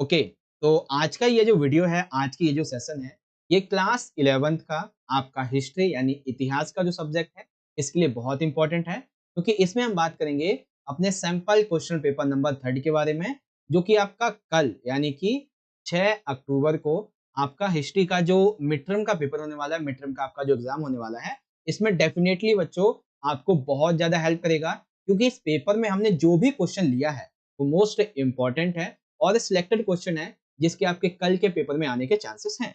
Okay, तो आज का ये जो वीडियो है, आज की ये जो सेशन है, ये क्लास 11th का आपका हिस्ट्री यानी इतिहास का जो सब्जेक्ट है, इसके लिए बहुत इंपॉर्टेंट है क्योंकि इसमें हम बात करेंगे अपने सैंपल क्वेश्चन पेपर नंबर 3 के बारे में, जो कि आपका कल यानी कि 6 अक्टूबर को आपका हिस्ट्री का जो मिड टर्म का पेपर होने वाला है, मिड टर्म का आपका जो एग्जाम होने वाला है, इसमें डेफिनेटली बच्चों आपको बहुत ज़्यादा हेल्प करेगा क्योंकि इस पेपर में हमने जो भी क्वेश्चन लिया है, वो मोस्ट इम्पोर्टेंट है और सिलेक्टेड क्वेश्चन है जिसके आपके कल के पेपर में आने के चांसेस हैं।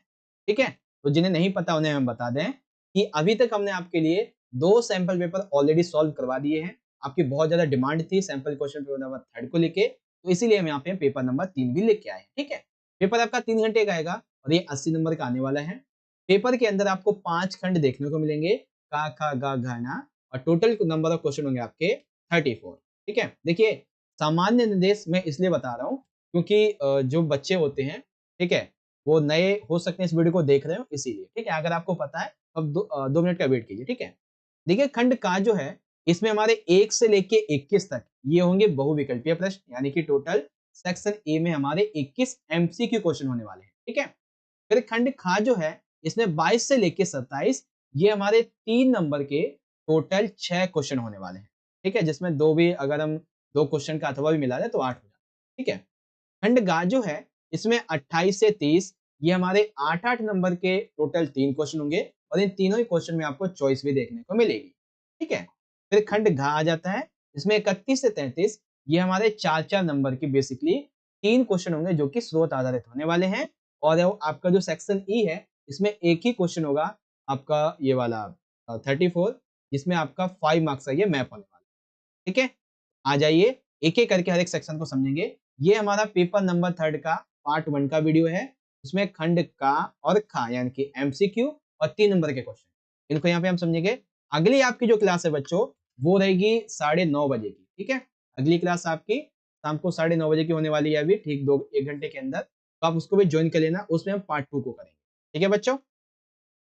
ठीक है, तो जिन्हें नहीं पता उन्हें हम बता दें कि अभी तक हमने आपके लिए 2 सैंपल पेपर ऑलरेडी सॉल्व करवा दिए हैं। आपकी बहुत ज्यादा डिमांड थी सैंपल क्वेश्चन पेपर नंबर 3 को लेके, तो इसीलिए हम यहाँ पे पेपर नंबर 3 भी लेके आए हैं। ठीक है, पेपर आपका 3 घंटे का आएगा और ये 80 नंबर का आने वाला है। पेपर के अंदर आपको 5 खंड देखने को मिलेंगे, का खा गा घा ना, और टोटल नंबर ऑफ क्वेश्चन होंगे आपके 34। ठीक है, देखिए सामान्य निर्देश मैं इसलिए बता रहा हूँ क्योंकि जो बच्चे होते हैं, ठीक है, वो नए हो सकते हैं इस वीडियो को देख रहे हो इसीलिए। ठीक है, अगर आपको पता है अब 2 मिनट का वेट कीजिए। ठीक है, देखिए खंड का जो है इसमें हमारे 1 से लेके 21 तक ये होंगे बहुविकल्पीय प्रश्न, यानी कि टोटल सेक्शन ए में हमारे 21 एमसीक्यू क्वेश्चन होने वाले हैं। ठीक है, फिर खंड खा जो है इसमें 22 से लेके 27 ये हमारे 3 नंबर के टोटल 6 क्वेश्चन होने वाले हैं। ठीक है, जिसमें दो भी अगर हम 2 क्वेश्चन का अथवा भी मिला दें तो 8 हो जाता है। ठीक है, खंड गा जो है इसमें 28 से 30 ये हमारे 8-8 नंबर के टोटल 3 क्वेश्चन होंगे और इन तीनों ही क्वेश्चन में आपको चॉइस भी देखने को मिलेगी। ठीक है, फिर खंड घा आ जाता है, इसमें 31 से 33 ये हमारे 4-4 नंबर की बेसिकली 3 क्वेश्चन होंगे जो कि स्रोत आधारित होने वाले हैं। और आपका जो सेक्शन ई है इसमें एक ही क्वेश्चन होगा आपका ये वाला 34, जिसमें आपका 5 मार्क्स का ये मैप होने वाला है। ठीक है, आ जाइए एक एक करके हर एक सेक्शन को समझेंगे। ये हमारा पेपर नंबर 3 का पार्ट 1 का वीडियो है, उसमें खंड का और खा यानी कि एमसीक्यू और 3 नंबर के क्वेश्चन, इनको यहाँ पे हम समझेंगे। अगली आपकी जो क्लास है बच्चों वो रहेगी 9:30 बजे की। ठीक है, अगली क्लास आपकी शाम को 9:30 बजे की होने वाली है, अभी ठीक 1 घंटे के अंदर, तो आप उसको भी ज्वाइन कर लेना, उसमें हम पार्ट 2 को करेंगे। ठीक है बच्चों,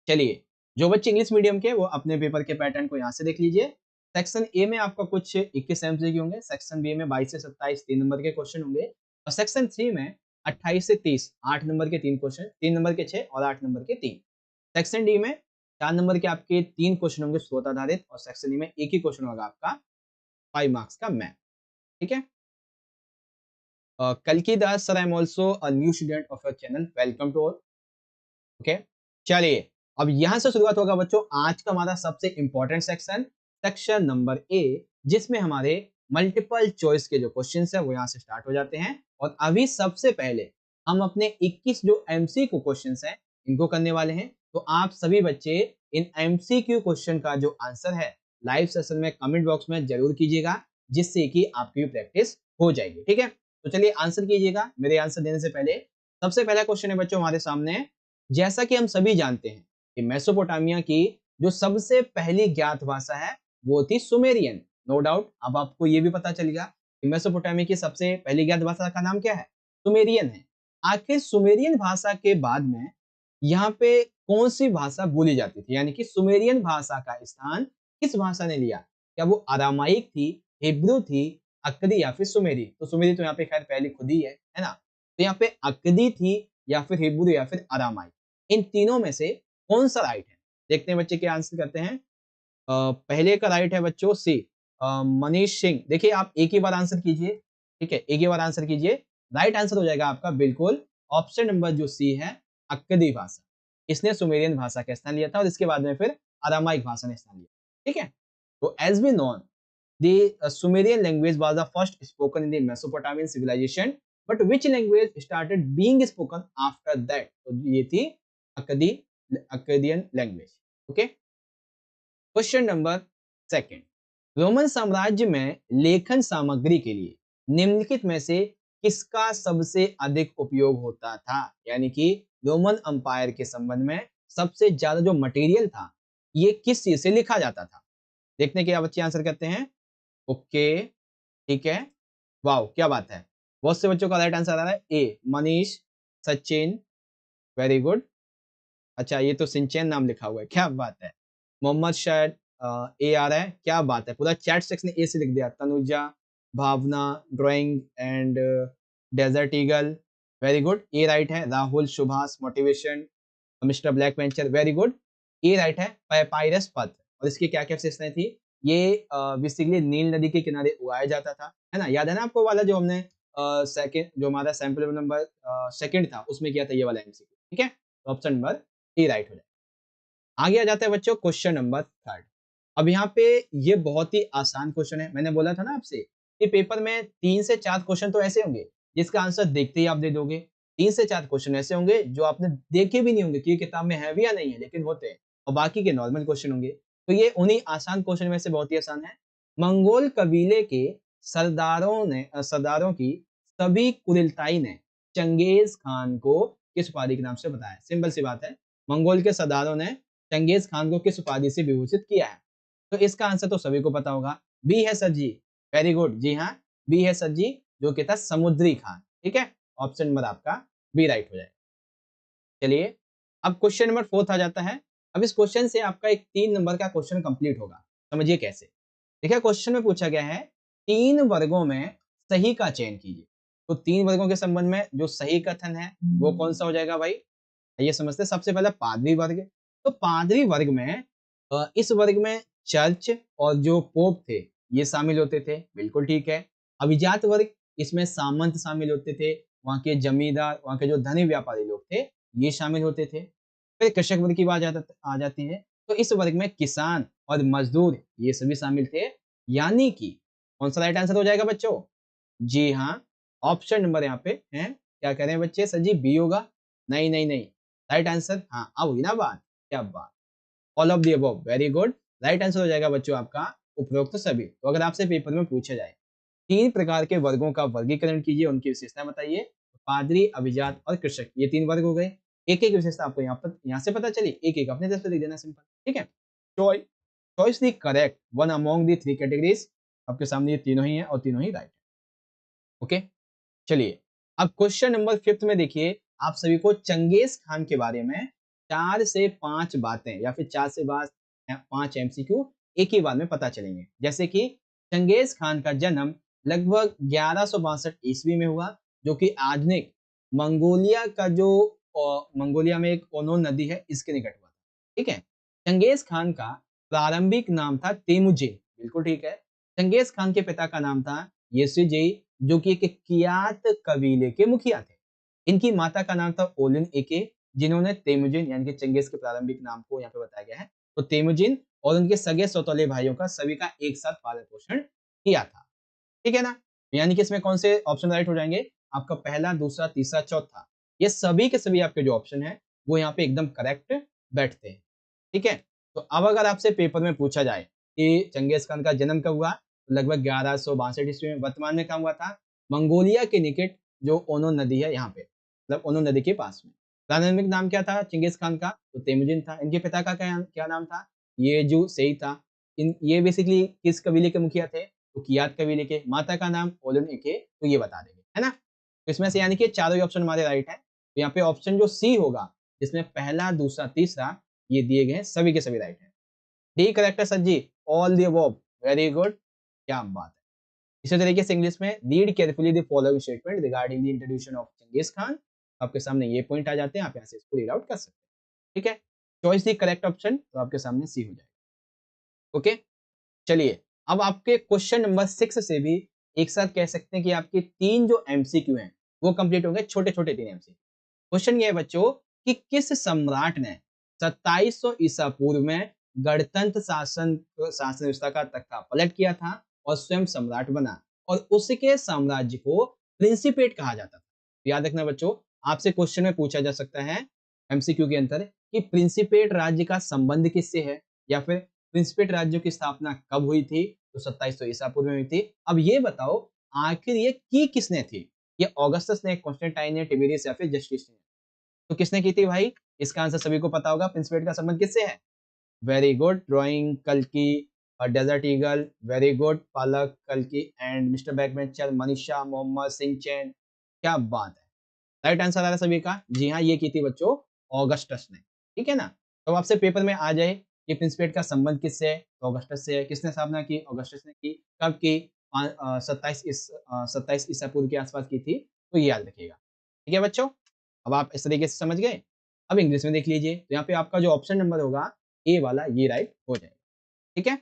चलिए जो बच्चे इंग्लिश मीडियम के वो अपने पेपर के पैटर्न को यहाँ से देख लीजिए। सेक्शन ए में आपका कुछ 21 एमसीक्यू होंगे, सेक्शन बी में 22 से 27 3 नंबर के क्वेश्चन होंगे और सेक्शन सी में 28 से 30 8 नंबर के 3 क्वेश्चन, 3 नंबर के 6 और 8 नंबर के 3। सेक्शन डी में 4 नंबर के आपके 3 क्वेश्चन होंगे स्रोत आधारित और सेक्शन ई में एक ही क्वेश्चन होगा आपका 5 मार्क्स का मैथ। ठीक है, कल की Das sir, I am also a new student of your channel, welcome to all. Okay, चलिए अब यहां से शुरुआत होगा बच्चों आज का हमारा सबसे important section, section number A, जिसमें हमारे मल्टीपल चॉइस के जो क्वेश्चंस है वो यहां से स्टार्ट हो जाते हैं। और अभी सबसे पहले हम अपने 21 जो एमसीक्यू क्वेश्चंस हैं इनको करने वाले हैं। तो आप सभी बच्चे इन एमसीक्यू क्वेश्चन का जो आंसर है लाइव सेशन में कमेंट बॉक्स में जरूर कीजिएगा, जिससे कि आपकी भी प्रैक्टिस हो जाएगी। ठीक है, तो चलिए आंसर कीजिएगा मेरे आंसर देने से पहले। सबसे पहला क्वेश्चन है बच्चों हमारे सामने, जैसा कि हम सभी जानते हैं कि मेसोपोटामिया की जो सबसे पहली ज्ञात भाषा है वो थी सुमेरियन। नो डाउट अब आपको ये भी पता चलेगा कि मेसोपोटामिया की सबसे पहली ज्ञात भाषा का नाम क्या है, सुमेरियन है। आखिर सुमेरियन भाषा के बाद में यहाँ पे कौन सी भाषा बोली जाती थी, यानी कि सुमेरियन भाषा का स्थान किस भाषा ने लिया? क्या वो अरामाइक थी, हिब्रू थी, अक्दी या फिर सुमेरी? तो सुमेरी तो यहाँ पे खैर पहले खुद ही है ना, तो यहाँ पे अक्दी थी या फिर हिब्रू या फिर अरामाइक, इन तीनों में से कौन सा राइट है? देखते हैं बच्चे क्या आंसर करते हैं। पहले का राइट है बच्चों सी, मनीष सिंह। देखिए आप एक ही बार आंसर कीजिए, ठीक है, एक ही बार आंसर कीजिए, राइट आंसर हो जाएगा आपका बिल्कुल ऑप्शन नंबर जो सी है, अक्कदी भाषा। इसने सुमेरियन भाषा का स्थान लिया था और इसके बाद में फिर अरामाइक भाषा ने स्थान लिया। ठीक है, तो as we known the Sumerian language was the first spoken in the Mesopotamian civilization, but which language started being spoken after that? तो ये थी Akkadi, Akkadian language. Okay, question number second, Roman साम्राज्य में लेखन सामग्री के लिए निम्नलिखित में से किसका सबसे अधिक उपयोग होता था? यानी कि रोमन अंपायर के संबंध में सबसे ज्यादा जो मटेरियल था ये किस चीज से लिखा जाता था? देखने के क्या बच्चे आंसर करते हैं। ओके, ठीक है, वाओ क्या बात है, बहुत से बच्चों का राइट आंसर आ रहा है ए, मनीष, सचिन, वेरी गुड। अच्छा ये तो सिंचैन नाम लिखा हुआ है, क्या बात है। मोहम्मद शायद ए आ रहा है, क्या बात है, पूरा चैट सेक्शन ए से लिख दिया। Tanuja, Bhavna, drawing and desert eagle, very good, A right है। Rahul, Subhash, motivation, mister black venture, very good. A right है। पायरस पत्र, और इसकी क्या क्या विशेषताएं थी? ये बेसिकली नील नदी के किनारे उगाया जाता था, है ना? याद है ना आपको वाला जो हमने सेकंड, जो हमारा सैंपल नंबर सेकंड था, उसमें किया था ये वाला एमसीक्यू, ठीक है? तो ऑप्शन नंबर ए राइट हो जाएगा। आगे आ जाता है बच्चों क्वेश्चन नंबर थर्ड। अब यहाँ पे ये बहुत ही आसान क्वेश्चन है। मैंने बोला था ना आपसे कि पेपर में 3 से 4 क्वेश्चन तो ऐसे होंगे जिसका आंसर देखते ही आप दे दोगे। 3 से 4 क्वेश्चन ऐसे होंगे जो आपने देखे भी नहीं होंगे कि ये किताब में है भी या नहीं है, लेकिन होते हैं, और बाकी के नॉर्मल क्वेश्चन होंगे। तो ये उन्हीं आसान क्वेश्चन में से बहुत ही आसान है। मंगोल कबीले के सरदारों की सभी कुरिलताई ने चंगेज खान को किस उपाधि के नाम से बताया? सिंपल सी बात है, मंगोल के सरदारों ने चंगेज खान को किस उपाधि से विभूषित किया है? तो इसका आंसर तो सभी को पता होगा, बी है सर जी। वेरी गुड, जी हाँ, बी है सर जी, जो कि था समुद्री खान, ठीक है? ऑप्शन नंबर आपका बी राइट हो जाएगा। चलिए, अब क्वेश्चन नंबर 4 आ जाता है। अब इस क्वेश्चन से आपका एक 3 नंबर का क्वेश्चन कंप्लीट होगा। समझिए कैसे? देखिए क्वेश्चन में पूछा गया है 3 वर्गों में सही का चयन कीजिए। तो 3 वर्गों के संबंध में जो सही कथन है वो कौन-सा हो जाएगा भाई? ये समझते हैं। सबसे पहले पादरी वर्ग। तो पादरी वर्ग में इस वर्ग में चर्च और जो पोप थे ये शामिल होते थे, बिल्कुल ठीक है। अभिजात वर्ग, इसमें सामंत शामिल होते थे, वहाँ के जमींदार, वहाँ के जो धनी व्यापारी लोग थे ये शामिल होते थे। फिर कृषक वर्ग की बात आ जाती है, तो इस वर्ग में किसान और मजदूर ये सभी शामिल थे। यानी कि कौन सा राइट आंसर हो जाएगा बच्चों? जी हाँ, ऑप्शन नंबर यहाँ पे है, क्या कह रहे हैं बच्चे? सर जी बी होगा। नहीं नहीं नहीं, राइट आंसर, हाँ अब हुई ना बात, क्या बात, all of the above, very good. Right answer हो जाएगा बच्चों आपका उपरोक्त सभी। तो अगर आपसे पेपर में पूछा जाए 3 प्रकार के वर्गों का वर्गीकरण कीजिए, उनकी विशेषताएं बताइए। पादरी, अभिजात और कृषक, ये 3 वर्ग हो गए। एक-एक विशेषता आपको यहाँ से पता चली, एक-एक अपने तरफ से लिख देना, सिंपल, ठीक है? Choice choice the correct one among the 3 categories. आपके सामने ये तीनों ही हैं और तीनों ही राइट है। ओके, चलिए, अब क्वेश्चन नंबर 5 में देखिए, आप सभी को चंगेज खान के बारे में 4 से 5 बातें या फिर 4 से 5 एमसीक्यू एक ही बार में पता चलेंगे। जैसे कि चंगेज खान का जन्म लगभग 1162 ईस्वी में हुआ, जो कि आधुनिक मंगोलिया का जो मंगोलिया में एक ओनो नदी है, इसके निकट हुआ। ठीक है? चंगेज खान का प्रारंभिक नाम था तेमुजिन, बिल्कुल ठीक है। चंगेज खान के पिता का नाम था येसुजेई, जो कि एक कियात कबीले के मुखिया थे। इनकी माता का नाम था ओलिन एके, जिन्होंने तेमुजिन यानी कि चंगेज के प्रारंभिक नाम को यहाँ पे बताया गया है। तो तेमुजिन और उनके सगे सौतेले भाइयों का सभी का एक साथ पालन पोषण किया था। ठीक है ना? यानी कि इसमें कौन से ऑप्शन राइट हो जाएंगे? आपका पहला, दूसरा, तीसरा, चौथा। ये सभी के सभी आपके जो ऑप्शन है वो यहाँ पे एकदम करेक्ट बैठते हैं। ठीक है? तो अब अगर आपसे पेपर में पूछा जाए कि चंगेज खान का जन्म कब हुआ? तो लगभग 1162 ईस्वी में। वर्तमान में कहाँ हुआ था? मंगोलिया के निकट जो ओनो नदी है यहाँ पे, मतलब ओनो नदी के पास में। प्रारंभिक नाम क्या था चंगेज खान का? तो तेमुजिन था। इनके पिता का क्या क्या नाम था? येजू सेई था। ये बेसिकली किस कबीले के मुखिया थे? तो कियात कबीले के। माता का नाम ओलन एके, तो ये बता देंगे, है ना? तो इसमें से यानी कि चारों ही ऑप्शन हमारे राइट हैं। तो यहाँ पे ऑप्शन जो सी होगा, जिसमें पहला, दूसरा, तीसरा ये दिए गए हैं, सभी के सभी राइट हैं। डी करेक्ट है sir ji, all the above, very good, क्या बात है। इसी तरीके से इंग्लिश में read carefully the following statement regarding the introduction of Genghis Khan. आपके सामने ये पॉइंट आ जाते हैं, आप यहाँ से इसको रीड आउट कर सकते हैं। ठीक है? चॉइस द करेक्ट ऑप्शन, तो आपके सामने सी हो जाएगा। ओके, चलिए, अब आपके क्वेश्चन नंबर 6 से भी एक साथ कह सकते हैं कि आपके 3 जो एमसीक्यू हैं, वो कंप्लीट हो गए, छोटे-छोटे 3 एमसीक्यू। क्वेश्चन ये है बच्चों कि किस सम्राट ने 2700 ईसा पूर्व में गणतंत्र शासन व्यवस्था का तख्ता पलट किया था और स्वयं सम्राट बना, और उसके साम्राज्य को प्रिंसिपेट कहा जाता था? तो याद रखना बच्चों, आपसे क्वेश्चन में पूछा जा सकता है एमसीक्यू के अंदर कि प्रिंसिपेट राज्य का संबंध किससे है, या फिर प्रिंसिपेट राज्यों की स्थापना कब हुई थी? तो 2700 ईसा पूर्व में हुई थी। अब ये बताओ, आखिर ये की किसने थी? ये ऑगस्टस ने, कॉन्स्टेंटाइन ने, टिबेरियस या फिर जस्टिस ने? तो किसने की थी भाई? इसका आंसर सभी को पता होगा, प्रिंसिपेट का संबंध किससे है? वेरी गुड, ड्राइंग कल्कि और desert eagle, very good, Palak कल्कि and mister backbencher, Manisha, Mohammad Singh चैन, क्या बात है। राइट आंसर आ रहा है सभी का, जी हाँ, ये की थी बच्चों ऑगस्टस ने। ठीक है ना? तो आपसे पेपर में आ जाए कि प्रिंसिपेट का संबंध किससे है? तो ऑगस्टस से है। किसने स्थापना की? ऑगस्टस ने की। कब की? 27 ईसा पूर्व के आसपास की थी, तो ये याद रखिएगा। ठीक है बच्चों, अब आप इस तरीके से समझ गए। अब इंग्लिश में देख लीजिए, तो यहाँ पे आपका जो ऑप्शन नंबर होगा ए वाला ये राइट हो जाएगा। ठीक है,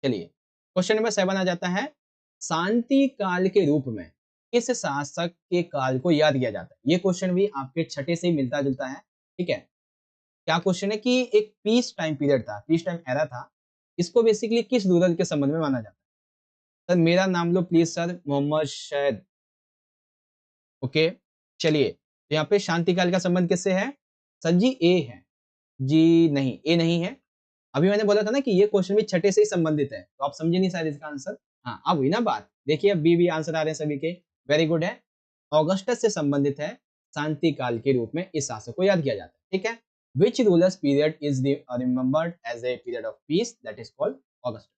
चलिए क्वेश्चन नंबर 7 आ जाता है, शांति काल के रूप में किस शासक के काल को याद किया जाता है। ये क्वेश्चन भी आपके छठे से ही मिलता जुलता है। ठीक है, क्या क्वेश्चन है कि एक पीस टाइम पीरियड था, पीस टाइम एरा था, इसको बेसिकली किस रूलर के संबंध में माना जाता है। सर मेरा नाम लो प्लीज सर, मोहम्मद शैद। ओके, चलिए तो यहाँ पे शांति काल का संबंध किससे है। सर जी ए है। जी नहीं, ए नहीं है। अभी मैंने बोला था ना कि ये क्वेश्चन भी छठे से ही संबंधित है, तो आप समझे नहीं शायद इसका आंसर। हाँ, अब हुई ना बात। देखिए अब बी आंसर आ रहे हैं सभी के, वेरी गुड है। ऑगस्टस से संबंधित है, शांति काल के रूप में इस शासक को याद किया जाता है। ठीक है, which rulers period is remembered as a period of peace that is called Augustus.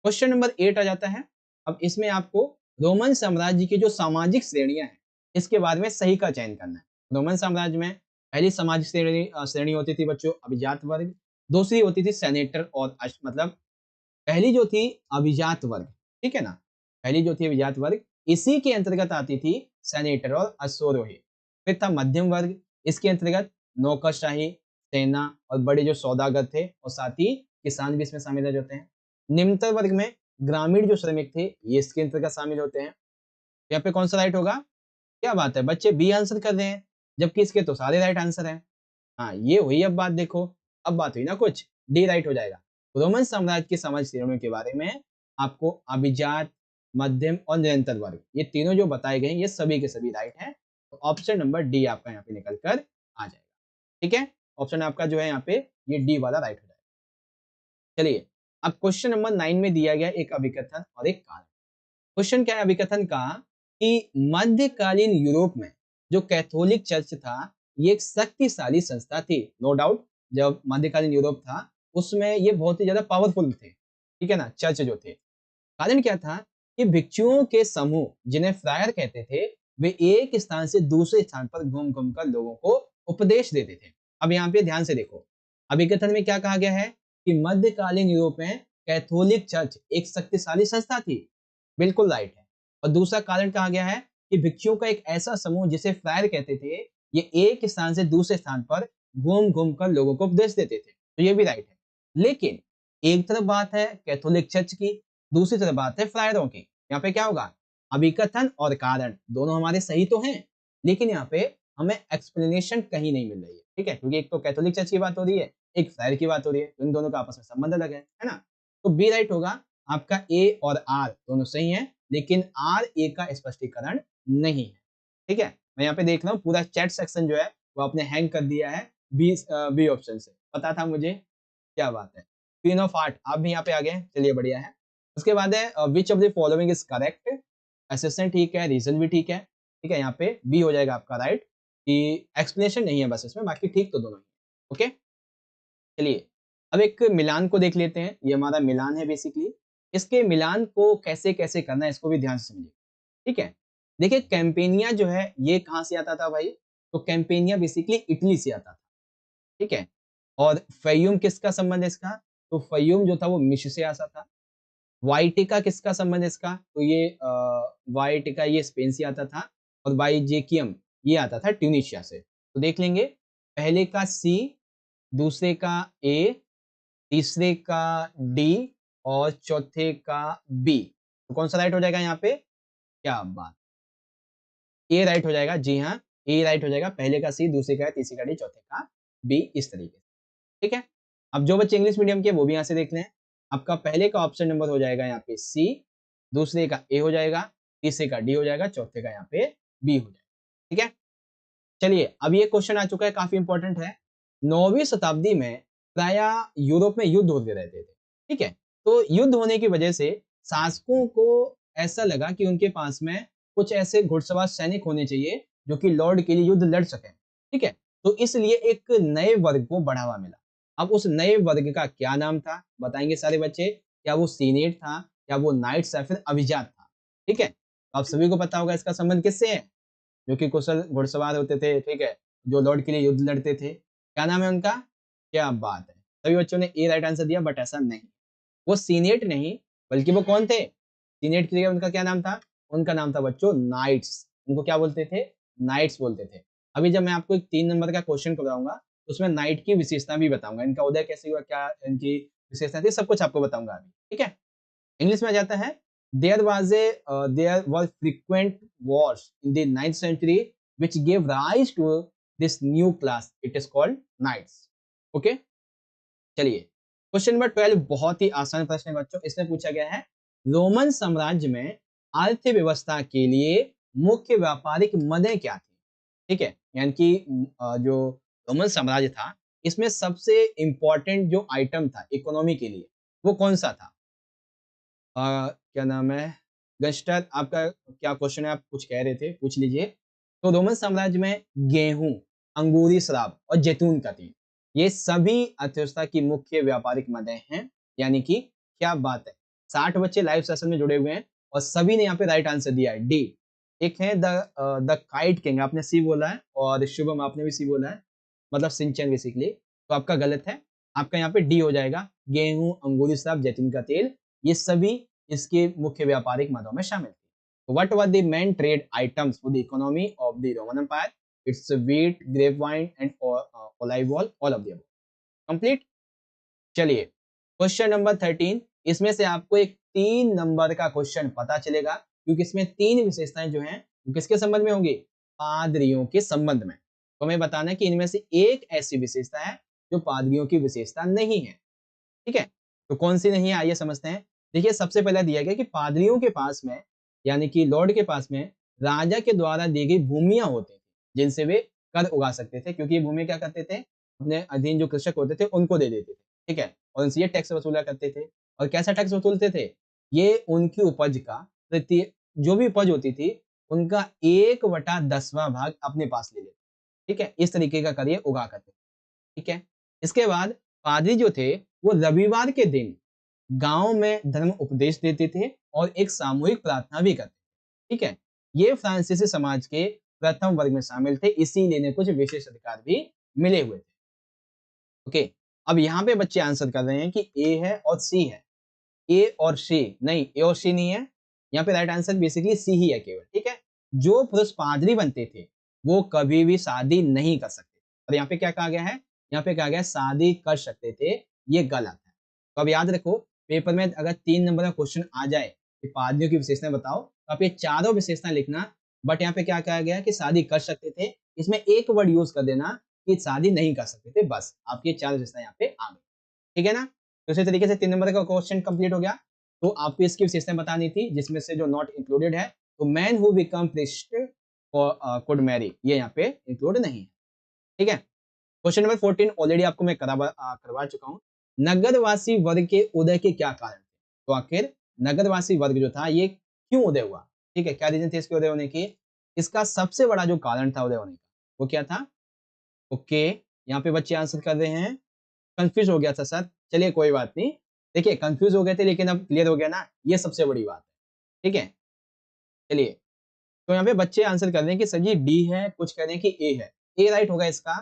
Question number 8 आ जाता है। अब इसमें आपको रोमन साम्राज्य की जो सामाजिक श्रेणियां हैं इसके बारे में सही का चयन करना है। रोमन साम्राज्य में पहली सामाजिक श्रेणी होती थी बच्चों अभिजात वर्ग, दूसरी होती थी सेनेटर और मतलब पहली जो थी अभिजात वर्ग, ठीक है ना, पहली जो थी अभिजात वर्ग, इसी के अंतर्गत आती थी सेनेटर और अश्वरोही। फिर था मध्यम वर्ग, इसके अंतर्गत नौकरशाही, सेना और बड़े जो सौदागर थे और साथ ही किसान भी इसमें शामिल हो जाते हैं। निम्नतर वर्ग में ग्रामीण जो श्रमिक थे ये इसके अंतर्गत शामिल होते हैं। यहाँ पे कौन सा राइट होगा। क्या बात है बच्चे, बी आंसर कर रहे हैं, जबकि इसके तो सारे राइट आंसर हैं। हाँ ये हुई अब बात, देखो अब बात हुई ना कुछ, डी राइट हो जाएगा। रोमन साम्राज्य की समाज श्रेणियों के बारे में आपको अभिजात, मध्यम और निरंतर वर्ग ये तीनों जो बताए गए ये सभी के सभी राइट हैं। तो ऑप्शन नंबर डी आपका यहाँ पे निकल कर आ जाएगा। ठीक है, ऑप्शन आपका जो है यहाँ पे ये डी वाला राइट हो जाएगा। चलिए अब क्वेश्चन नंबर 9 में दिया गया एक अभिकथन और एक कारण। क्वेश्चन क्या है अभिकथन का कि मध्यकालीन यूरोप में जो कैथोलिक चर्च था ये एक शक्तिशाली संस्था थी। नो डाउट, जब मध्यकालीन यूरोप था उसमें ये बहुत ही ज्यादा पावरफुल थे। ठीक है ना, चर्च जो थे। कारण क्या था कि भिक्षुओं के समूह जिन्हें फ्रायर कहते थे वे एक स्थान से दूसरे स्थान पर घूम घूम कर लोगों को उपदेश देते थे। अब यहाँ पे ध्यान से देखो, अभिकथन में क्या कहा गया है कि मध्यकालीन यूरोप में कैथोलिक चर्च एक शक्तिशाली संस्था थी। बिल्कुल राइट है। और दूसरा कारण कहा गया है कि भिक्षुओं का एक ऐसा समूह जिसे फ्रायर कहते थे ये एक स्थान से दूसरे स्थान पर घूम घूम कर लोगों को उपदेश देते थे, तो ये भी राइट है। लेकिन एक तरफ बात है कैथोलिक चर्च की, दूसरी तरफ बात है फ्रायरों की। यहाँ पे क्या होगा, अभिकथन और कारण दोनों हमारे सही तो हैं, लेकिन यहाँ पे हमें एक्सप्लेनेशन कहीं नहीं मिल रही है। ठीक है, क्योंकि एक तो कैथोलिक चर्च की बात हो रही है, एक फ्रायर की बात हो रही है, इन दोनों का आपस में संबंध अलग है ना। तो बी राइट होगा आपका, ए और आर दोनों सही है, लेकिन आर ए का स्पष्टीकरण नहीं है। ठीक है, मैं यहाँ पे देख रहा हूँ पूरा चैट सेक्शन जो है वो आपने हैंग कर दिया है बी ऑप्शन से, पता था मुझे। क्या बात है, क्वीन ऑफ हार्ट आप भी यहाँ पे आ गए, चलिए बढ़िया है। उसके बाद है which of the following is correct. Assistant ठीक है, रीजन भी ठीक है। ठीक है, यहाँ पे बी हो जाएगा आपका राइट, कि एक्सप्लेनेशन नहीं है बस इसमें, बाकी ठीक तो दोनों ही। ओके, चलिए अब एक मिलान को देख लेते हैं। ये हमारा मिलान है बेसिकली, इसके मिलान को कैसे कैसे करना है इसको भी ध्यान से समझिए। ठीक है, देखिए कैंपेनिया जो है ये कहाँ से आता था भाई, तो कैंपेनिया बेसिकली इटली से आता था। ठीक है, और फयूम किसका संबंध है इसका, तो फयूम जो था वो मिस्र से आता था। वाइटिका किसका संबंध है इसका, तो ये वाइटिका ये स्पेन से आता था। और बाइजेकियम ये आता था ट्यूनिशिया से। तो देख लेंगे, पहले का सी, दूसरे का ए, तीसरे का डी और चौथे का बी। तो कौन सा राइट हो जाएगा यहाँ पे, क्या बात, ए राइट हो जाएगा। जी हाँ, ए राइट हो जाएगा, पहले का सी, दूसरे का तीसरे का डी, चौथे का बी, इस तरीके से। ठीक है, अब जो बच्चे इंग्लिश मीडियम के वो भी यहाँ से देख लें। आपका पहले का ऑप्शन नंबर हो जाएगा यहाँ पे सी, दूसरे का ए हो जाएगा, तीसरे का डी हो जाएगा, चौथे का यहाँ पे बी हो जाएगा। ठीक है, चलिए अब ये क्वेश्चन आ चुका है, काफी इंपॉर्टेंट है। 9वीं शताब्दी में प्राय यूरोप में युद्ध होते रहते थे। ठीक है, तो युद्ध होने की वजह से शासकों को ऐसा लगा कि उनके पास में कुछ ऐसे घुड़सवार सैनिक होने चाहिए जो कि लॉर्ड के लिए युद्ध लड़ सके। ठीक है, तो इसलिए एक नए वर्ग को बढ़ावा मिला। अब उस नए वर्ग का क्या नाम था बताएंगे सारे बच्चे, क्या वो सीनेट था, क्या वो नाइट्स या फिर अभिजात था। ठीक है, तो आप सभी को पता होगा इसका संबंध किससे है, जो कि कुशल घुड़सवार होते थे। ठीक है, जो लॉर्ड के लिए युद्ध लड़ते थे, क्या नाम है उनका, क्या बात है, सभी बच्चों ने ए राइट आंसर दिया, बट ऐसा नहीं, वो सीनेट नहीं, बल्कि वो कौन थे, सीनेट की जगह उनका क्या नाम था, उनका नाम था बच्चों नाइट्स। उनको क्या बोलते थे, नाइट्स बोलते थे। अभी जब मैं आपको एक 3 नंबर का क्वेश्चन कराऊंगा तो उसमें नाइट की विशेषता भी बताऊंगा, इनका उदय कैसे हुआ, क्या इनकी विशेषता थी, सब कुछ आपको बताऊंगा अभी, ठीक है। इंग्लिश में आ जाता है, there were frequent wars in the 9th century which give rise to this new class, it is called knights. Okay, चलिए क्वेश्चन नंबर 12 बहुत ही आसान प्रश्न है बच्चों। इसमें पूछा गया है, रोमन साम्राज्य में अर्थव्यवस्था के लिए मुख्य व्यापारिक मदें क्या थी। ठीक है, यानी कि जो रोमन साम्राज्य था इसमें सबसे इंपॉर्टेंट जो आइटम था इकोनॉमी के लिए वो कौन सा था। क्या नाम है गस्टर, आपका क्या क्वेश्चन है, आप कुछ कह रहे थे, पूछ लीजिए। तो रोमन साम्राज्य में गेहूं, अंगूरी शराब और जैतून का तेल, ये सभी अर्थव्यवस्था की मुख्य व्यापारिक मदें हैं। यानी कि क्या बात है, 60 बच्चे लाइव सेशन में जुड़े हुए हैं और सभी ने यहाँ पे राइट आंसर दिया है डी। एक है द काइट किंग, आपने सी बोला है, और शुभम आपने भी सी बोला है, मतलब सिंचन बेसिकली, तो आपका गलत है। आपका यहाँ पे डी हो जाएगा, गेहूं, अंगूरी शराब, जैतून का तेल, ये सभी इसके मुख्य व्यापारिक मदों में शामिल थे। What were the main trade items for the economy of the Roman empire, it's wheat, grape wine and olive oil, all of the above. Complete. चलिए क्वेश्चन नंबर 13, इसमें से आपको एक 3 नंबर का क्वेश्चन पता चलेगा क्योंकि इसमें 3 विशेषताएं जो हैं वो किसके संबंध में होंगी, पादरियों के संबंध में। तो हमें बताना है कि इनमें से एक ऐसी विशेषता है जो पादरियों की विशेषता नहीं है। ठीक है, तो कौन सी नहीं है आइए समझते हैं। देखिए सबसे पहले दिया गया कि पादरियों के पास में, यानी कि लॉर्ड के पास में राजा के द्वारा दी गई भूमियां होती थी जिनसे वे कर उगा सकते थे, क्योंकि ये भूमि क्या करते थे, अपने अधीन जो कृषक होते थे उनको दे देते थे। ठीक है, और उनसे ये टैक्स वसूला करते थे। और कैसा टैक्स वसूलते थे, ये उनकी उपज का प्रति, जो भी उपज होती थी उनका 1/10वां भाग अपने पास ले लेते। ठीक है, इस तरीके का कर ये उगा करते। ठीक है, इसके बाद पादरी जो थे वो रविवार के दिन गांव में धर्म उपदेश देते थे और एक सामूहिक प्रार्थना भी करते थे। ठीक है, ये फ्रांसीसी समाज के प्रथम वर्ग में शामिल थे, इसीलिए इन्हें कुछ विशेष अधिकार भी मिले हुए थे। ओके, अब यहाँ पे बच्चे आंसर कर रहे हैं कि ए है और सी है। ए और सी नहीं, ए और सी नहीं है, यहाँ पे राइट आंसर बेसिकली सी ही है केवल। ठीक है, जो पुरुष पादरी बनते थे वो कभी भी शादी नहीं कर सकते, और यहाँ पे क्या कहा गया है, यहाँ पे कहा गया है शादी कर सकते थे, ये गलत है। तो अब याद रखो, पेपर में अगर 3 नंबर का क्वेश्चन आ जाए कि पादरियों की विशेषताएं बताओ, तो आप ये चारों विशेषताएं लिखना, बट यहाँ पे क्या कहा गया है कि शादी कर सकते थे, इसमें एक वर्ड यूज कर देना कि शादी नहीं कर सकते थे, बस आपकी ये 4 विशेषताएं यहाँ पे आ गई। ठीक है ना, तो इसी तरीके से 3 नंबर का क्वेश्चन कंप्लीट हो गया। तो आपको इसकी विशेषताएं बतानी थी जिसमें से जो नॉट इंक्लूडेड है, तो man who become priest could Mary, ये यहाँ पे इंक्लूड नहीं है। ठीक है, क्वेश्चन नंबर 14 ऑलरेडी आपको मैं करवा चुका हूँ। नगरवासी वर्ग के उदय के क्या कारण थे, तो आखिर नगरवासी वर्ग जो था ये क्यों उदय हुआ। ठीक है, क्या रीजन थे इसके उदय होने की, इसका सबसे बड़ा जो कारण था उदय होने का वो क्या था। ओके, यहाँ पे बच्चे आंसर कर रहे हैं, कंफ्यूज हो गया था सर, चलिए कोई बात नहीं। देखिए कंफ्यूज हो गए थे लेकिन अब क्लियर हो गया ना, ये सबसे बड़ी बात है। ठीक है, चलिए, तो यहाँ पे बच्चे आंसर कर रहे हैं कि सर जी डी है, कुछ कह रहे हैं कि ए है। ए राइट होगा इसका,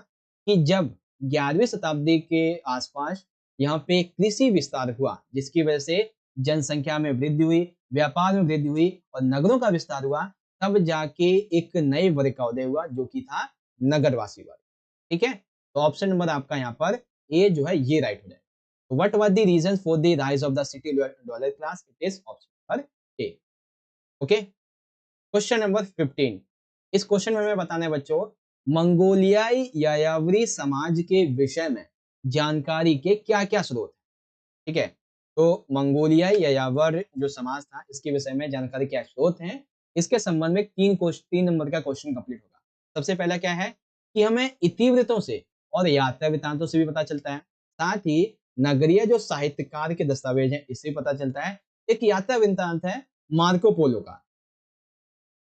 कि जब 11वीं शताब्दी के आसपास यहाँ पे कृषि विस्तार हुआ जिसकी वजह से जनसंख्या में वृद्धि हुई, व्यापार में वृद्धि हुई और नगरों का विस्तार हुआ, तब जाके एक नए वर्ग का उदय हुआ जो कि था नगरवासी वर्ग। ठीक है, तो ऑप्शन नंबर आपका यहाँ पर ए जो है ये राइट हो जाएगा। What were the reason for the rise of the city dweller class, it is option number A. Okay, question number 15, इस क्वेश्चन में हमें बताना है बच्चों, मंगोलियाई यायावरी समाज के विषय में जानकारी के क्या क्या स्रोत हैं। ठीक है, तो मंगोलियाई यायावर जो समाज था इसके विषय में जानकारी क्या स्रोत हैं, इसके संबंध में 3 नंबर का क्वेश्चन कंप्लीट होगा। सबसे पहला क्या है कि हमें इतिवृत्तों से और यात्रा वृत्तांतों से भी पता चलता है, साथ ही नगरीय जो साहित्यकार के दस्तावेज हैं इससे भी पता चलता है। एक यात्रा वृत्तांत है मार्को पोलो का,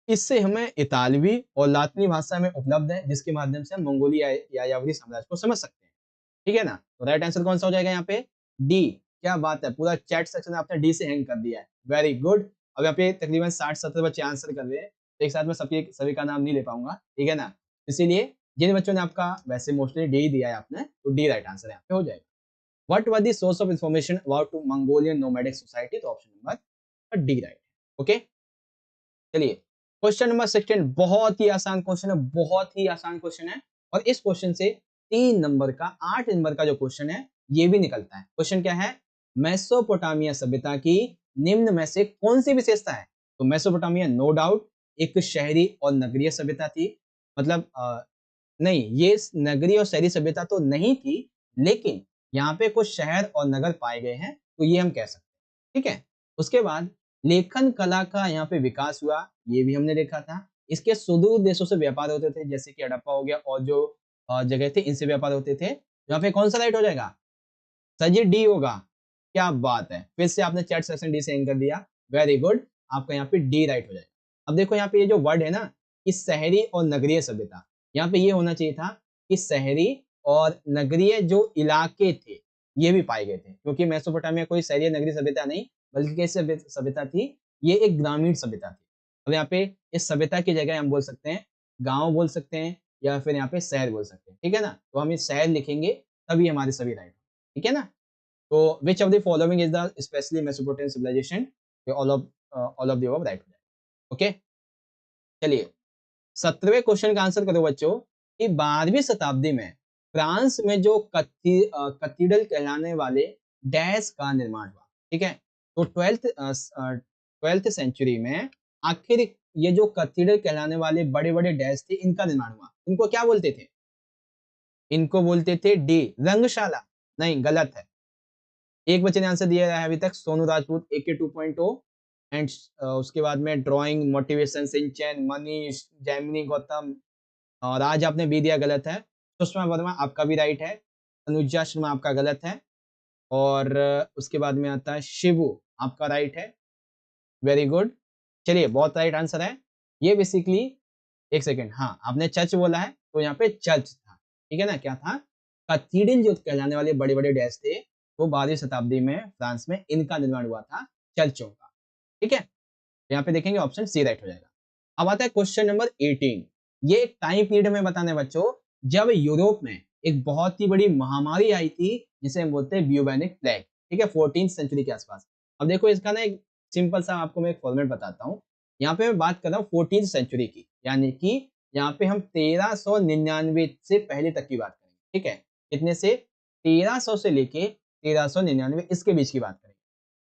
इससे हमें इतालवी और लातिनी भाषा में उपलब्ध है जिसके माध्यम से हम मंगोलिया यायावरी साम्राज्य को समझ सकते हैं। ठीक है ना, तो राइट आंसर कौन सा हो जाएगा यहाँ पे, डी। क्या बात है, पूरा चैट सेक्शन आपने डी से हैंग कर दिया है, वेरी गुड। अब यहाँ पे तकरीबन 60-70 बच्चे आंसर कर रहे हैं, तो एक साथ में सभी का नाम नहीं ले पाऊंगा, ठीक है ना, इसीलिए जिन बच्चों ने आपका वैसे मोस्टली डी दिया है आपने, तो डी राइट आंसर यहाँ पे हो जाएगा। What were the source of information about Mongolian nomadic society, तो option number D right. Okay, चलिए क्वेश्चन नंबर 16 बहुत ही आसान क्वेश्चन है, बहुत ही आसान क्वेश्चन है। और इस क्वेश्चन से 3 नंबर का 8 नंबर का जो क्वेश्चन है ये भी निकलता है। क्वेश्चन क्या है? मेसोपोटामिया सभ्यता की निम्न में से कौन सी विशेषता है? तो मेसोपोटामिया नो डाउट एक शहरी और नगरीय सभ्यता थी। मतलब नहीं, ये नगरीय और शहरी सभ्यता तो नहीं थी, लेकिन यहाँ पे कुछ शहर और नगर पाए गए हैं, तो ये हम कह सकते हैं। ठीक है? उसके बाद लेखन कला का यहाँ पे विकास हुआ, ये भी हमने देखा था। इसके सुदूर देशों से व्यापार होते थे, जैसे कि हड़प्पा हो गया और जो जगह थे, इनसे व्यापार होते थे। यहाँ पे कौन सा राइट हो जाएगा? सर जी डी होगा। क्या बात है! फिर से आपने चैट सेक्शन डी से एंकर दिया। वेरी गुड, आपका यहाँ पे डी राइट हो जाएगा। अब देखो यहाँ पे ये जो वर्ड है ना, कि शहरी और नगरीय सभ्यता, यहाँ पे ये होना चाहिए था कि शहरी और नगरीय जो इलाके थे, ये भी पाए गए थे। क्योंकि मेसोपोटामिया कोई शहरी या नगरीय सभ्यता नहीं, बल्कि कैसी सभ्यता थी? ये एक ग्रामीण सभ्यता थी। अब यहाँ पे इस सभ्यता की जगह हम बोल सकते हैं, गाँव बोल सकते हैं या फिर यहाँ पे शहर बोल सकते हैं। ठीक है ना? तो हम ये शहर लिखेंगे, तभी हमारे सभी राइट। ठीक है ना? तो which of the following is the especially Mesopotamian civilization? ये all of the above right हो जाएगा। ओके, चलिए 17वें क्वेश्चन का आंसर करो बच्चों कि 12वीं शताब्दी में फ्रांस में जो कैथीड्रल कहलाने वाले डैश का निर्माण हुआ। ठीक है, तो ट्वेल्थ सेंचुरी में आखिर ये जो कैथीड्रल कहलाने वाले बड़े बड़े डैश थे, इनका निर्माण हुआ। इनको क्या बोलते थे? इनको बोलते थे डी रंगशाला। नहीं, गलत है। एक बच्चे ने आंसर दिया है अभी तक, सोनू राजपूत AK 2.0 एंड उसके बाद में ड्राइंग मोटिवेशन सिंचन मनीष जैमिनी गौतम, और आज आपने बी दिया, गलत है। सुषमा वर्मा आपका भी राइट है। अनुजा शर्मा आपका गलत है। और उसके बाद में आता है शिवू, आपका राइट है। वेरी गुड, चलिए बहुत राइट आंसर है। ये बेसिकली एक सेकेंड, हाँ आपने चर्च बोला है, तो यहाँ पे चर्च था। ठीक है ना? क्या था? कैथीड्रल जो कहलाने वाले बड़े बड़े डैश थे, वो 12वीं शताब्दी में फ्रांस में इनका निर्माण हुआ था, चर्चों का। ठीक है, यहाँ पे देखेंगे ऑप्शन सी राइट हो जाएगा। अब आता है क्वेश्चन नंबर 18। ये एक टाइम पीरियड में बताने बच्चों, जब यूरोप में एक बहुत ही बड़ी महामारी आई थी, जिसे हम बोलते हैं ब्यूबेनिक प्लेग। ठीक है, 14th सेंचुरी के आसपास। अब देखो इसका ना एक सिंपल सा आपको मैं एक फॉर्मेट बताता हूँ। यहाँ पे मैं बात कर रहा हूँ 14th सेंचुरी की, यानी कि यहाँ पे हम 1399 से पहले तक की बात करेंगे। ठीक है, कितने से? 1300 से लेके 1399, इसके बीच की बात करेंगे।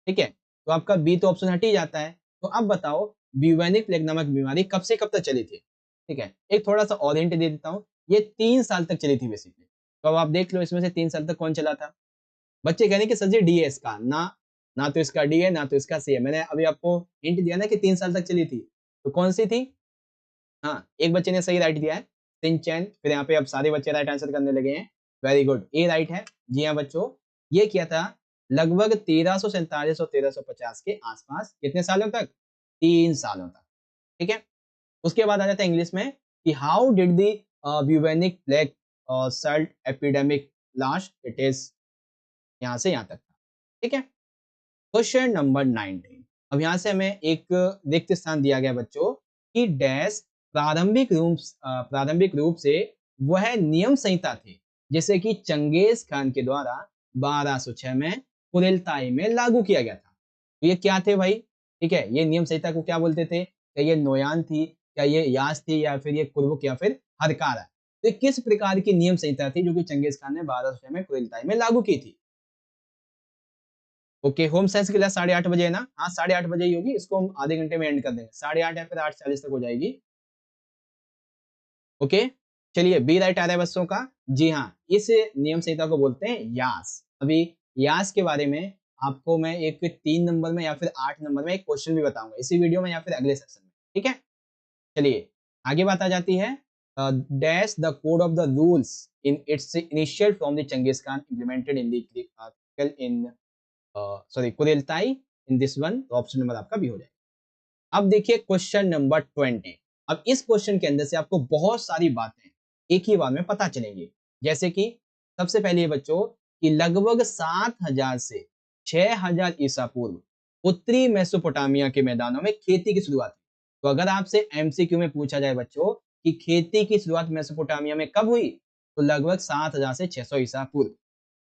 ठीक है, तो आपका बी तो ऑप्शन हट ही जाता है। तो अब बताओ ब्यूबेनिक प्लेग नामक बीमारी कब से कब तक चली थी? ठीक है, एक थोड़ा सा और हिंट दे देता हूँ, ये 3 साल तक चली थी बेसिकली। तो अब आप देख लो इसमें से 3 साल तक कौन चला था? बच्चे कह रहे हैं कि सर जी डी है इसका, ना तो इसका डी है, ना तो इसका सी है। मैंने अभी आपको हिंट दिया ना कि 3 साल तक चली थी, तो कौन सी थी? हाँ, एक बच्चे ने सही राइट दिया है, सिंचैन। फिर यहाँ पे अब सारे बच्चे राइट आंसर करने लगे हैं। वेरी गुड, ए राइट है। जी हाँ बच्चों, ये किया था लगभग 1347 और 1350 के आसपास। कितने सालों तक? 3 सालों तक। ठीक है, उसके बाद आ जाता है इंग्लिश में कि how did the bubonic plague salt epidemic last. It is यहाँ से यहाँ तक था। ठीक है, क्वेश्चन नंबर 19। अब यहाँ से हमें एक रिक्त स्थान दिया गया बच्चों कि डैश प्रारंभिक रूप से वह नियम संहिता थी, जैसे कि चंगेज खान के द्वारा 1206 में कुरिल्ताई में लागू किया गया था। तो ये क्या थे भाई? ठीक है, ये नियम संहिता को क्या बोलते थे? क्या ये नोयान थी, क्या ये यास थी, या फिर ये कुर्बुक, या फिर हरकारा? तो ये किस प्रकार की नियम संहिता थी जो कि चंगेज खान ने 1206 में कुरिल्ताई में लागू की थी? ओके, होम साइंस की क्लास 8:30 बजे है ना? हाँ, 8:30 बजे ही होगी। इसको हम आधे घंटे में एंड कर देंगे, 8:30 या फिर 8:40 तक हो जाएगी। ओके, चलिए बी राइट आ रहा है बच्चों का। जी हाँ, इस नियम संहिता को बोलते हैं यास। अभी यास के बारे में आपको मैं एक 3 नंबर में या फिर 8 नंबर में एक क्वेश्चन भी बताऊंगा, इसी वीडियो में या फिर अगले सेक्शन में। ठीक है, चलिए आगे बात आ जाती है। Dash the code of the rules in its initial from the Genghis Khan implemented in in sorry kurultai in this one. तो ऑप्शन नंबर आपका भी हो जाएगा। अब देखिए क्वेश्चन नंबर 20। अब इस क्वेश्चन के अंदर से आपको बहुत सारी बातें एक ही बार में पता चलेंगी। जैसे कि सबसे पहले ये बच्चों कि लगभग 7000 से 6000 ईसा पूर्व उत्तरी मेसोपोटामिया के मैदानों में खेती की शुरुआत हुई। तो अगर आपसे एमसीक्यू में पूछा जाए बच्चों कि खेती की शुरुआत मेसोपोटामिया में कब हुई, तो लगभग 7000 से 600 ईसा पूर्व।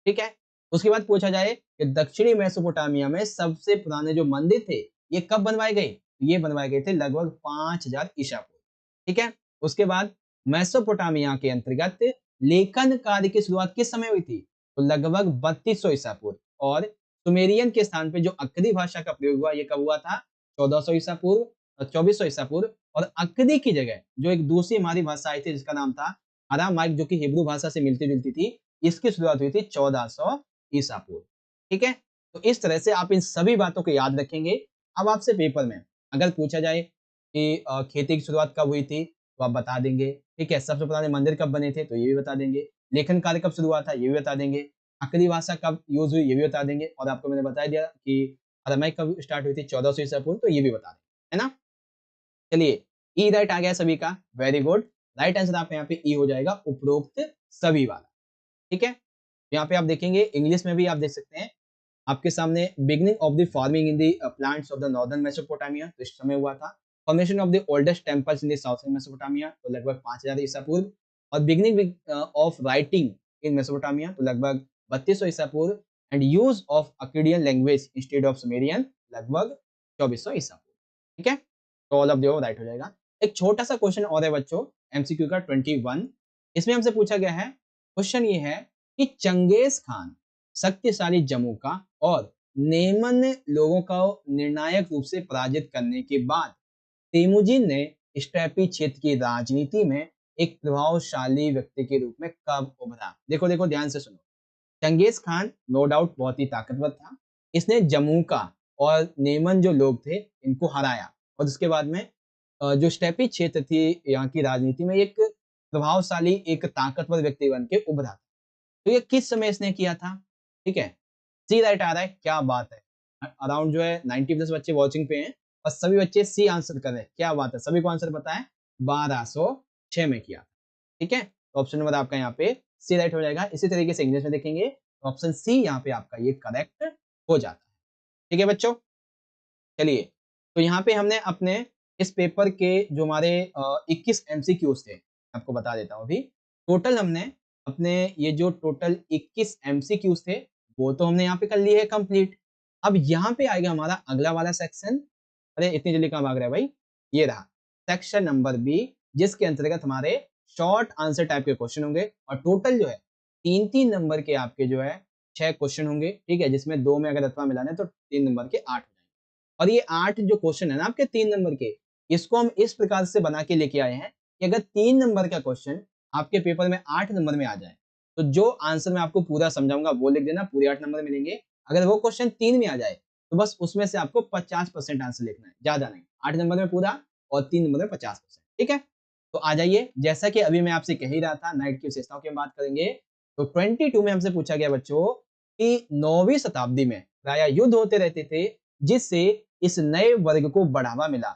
ठीक है, उसके बाद पूछा जाए कि दक्षिणी मेसोपोटामिया में सबसे पुराने जो मंदिर थे, ये कब बनवाए गए? ये बनवाए गए थे लगभग 5000 ईसा पूर्व। ठीक है, उसके बाद मेसोपोटामिया के अंतर्गत लेखन कार्य की शुरुआत किस समय हुई थी? तो लगभग 3200 ईसा पूर्व। और सुमेरियन के स्थान पे जो अक्कदी भाषा का प्रयोग हुआ ये कब हुआ था? 1400 ईसा पूर्व और 2400 ईसा पूर्व। और अक्कदी की जगह जो एक दूसरी हमारी भाषा आई थी जिसका नाम था अरामाइक, जो कि हिब्रू भाषा से मिलती जुलती थी, इसकी शुरुआत हुई थी 1400 ईसा पूर्व। ठीक है, तो इस तरह से आप इन सभी बातों को याद रखेंगे। अब आपसे पेपर में अगर पूछा जाए कि खेती की शुरुआत कब हुई थी, तो आप बता देंगे। ठीक है, सबसे पुराने मंदिर कब बने थे, तो ये भी बता देंगे। लेखन कार्य कब शुरू हुआ था, ये भी बता देंगे। अक्कदी भाषा कब यूज हुई, ये भी बता देंगे। और आपको मैंने बता दिया कि अरामाइक कब स्टार्ट हुई थी, 1400 ईसा पूर्व, तो ये भी बता देंगे, है ना। चलिए, ई राइट आ गया सभी का, वेरी गुड। राइट आंसर आपका यहाँ पे ई हो जाएगा, उपरोक्त सभी वाला। ठीक है, यहाँ पे आप देखेंगे इंग्लिश में भी आप देख सकते हैं आपके सामने, beginning of the farming in the plants of the northern Mesopotamia, तो इस समय हुआ था। Formation of the oldest temples in the southern Mesopotamia, तो लगभग 5000 ईसा पूर्व। और beginning of writing in Mesopotamia, तो लगभग 3200 ईसा पूर्व। And use of Akkadian language instead of Sumerian, लगभग 2400 ईसा पूर्व। ठीक है, तो ऑल ऑफ द राइट हो जाएगा। एक छोटा सा क्वेश्चन और है बच्चों, एमसीक्यू का 21, इसमें हमसे पूछा गया है, क्वेश्चन ये है कि चंगेज खान शक्तिशाली जम्मू का और नेमन लोगों का निर्णायक रूप से पराजित करने के बाद तेमुजिन ने स्टेपी क्षेत्र की राजनीति में एक प्रभावशाली व्यक्ति के रूप में कब उभरा? देखो देखो ध्यान से सुनो। चंगेज खान नो डाउट बहुत ही ताकतवर था। इसने जम्मू का और नेमन जो लोग थे इनको हराया, और उसके बाद में जो स्टेपी क्षेत्र थी यहाँ की राजनीति में एक प्रभावशाली एक ताकतवर व्यक्ति बन के उभरा। तो ये किस समय इसने किया था? ठीक है, सी राइट आ रहा है, क्या बात है। अराउंड जो है 90 प्लस बच्चे वॉचिंग पे हैं और सभी बच्चे सी आंसर कर रहे हैं, क्या बात है, सभी को आंसर पता है, 1206 में किया। ठीक है, तो ऑप्शन नंबर आपका यहाँ पे सी राइट हो जाएगा। इसी तरीके से इंग्लिश में देखेंगे तो ऑप्शन सी यहाँ पे आपका ये करेक्ट हो जाता है। ठीक है बच्चों, चलिए, तो यहाँ पे हमने अपने इस पेपर के जो हमारे 21 एमसीक्यूज थे, आपको बता देता हूँ अभी। टोटल हमने अपने ये जो टोटल 21 एमसीक्यूज थे वो तो हमने यहाँ पे कर लिए है कंप्लीट। अब यहाँ पे आएगा हमारा अगला वाला सेक्शन। अरे इतनी जल्दी कहाँ भाग रहा है भाई, ये रहा सेक्शन नंबर बी, जिसके अंतर्गत हमारे शॉर्ट आंसर टाइप के क्वेश्चन होंगे। और टोटल जो है 3-3 नंबर के आपके जो है 6 क्वेश्चन होंगे। ठीक है, जिसमें 2 में अगर अथवा मिलाना है तो 3 नंबर के 8 हो जाएंगे। और ये 8 जो क्वेश्चन है ना आपके 3 नंबर के, इसको हम इस प्रकार से बना के लेके आए हैं कि अगर 3 नंबर का क्वेश्चन आपके पेपर में 8 नंबर में आ जाए तो जो आंसर मैं आपको पूरा समझाऊंगा वो लिख देना, पूरे 8 नंबर मिलेंगे। अगर वो क्वेश्चन 3 में आ जाए तो बस उसमें से आपको 50% आंसर लिखना है, ज्यादा नहीं। 8 नंबर में पूरा और 3 नंबर में 50%। ठीक है, तो आ जाइए, जैसा कि अभी मैं आपसे कह ही रहा था नाइट की विशेषताओं की बात करेंगे। तो 22 में हमसे पूछा गया बच्चों कि 9वीं शताब्दी में प्राय युद्ध होते रहते थे जिससे इस नए वर्ग को बढ़ावा मिला,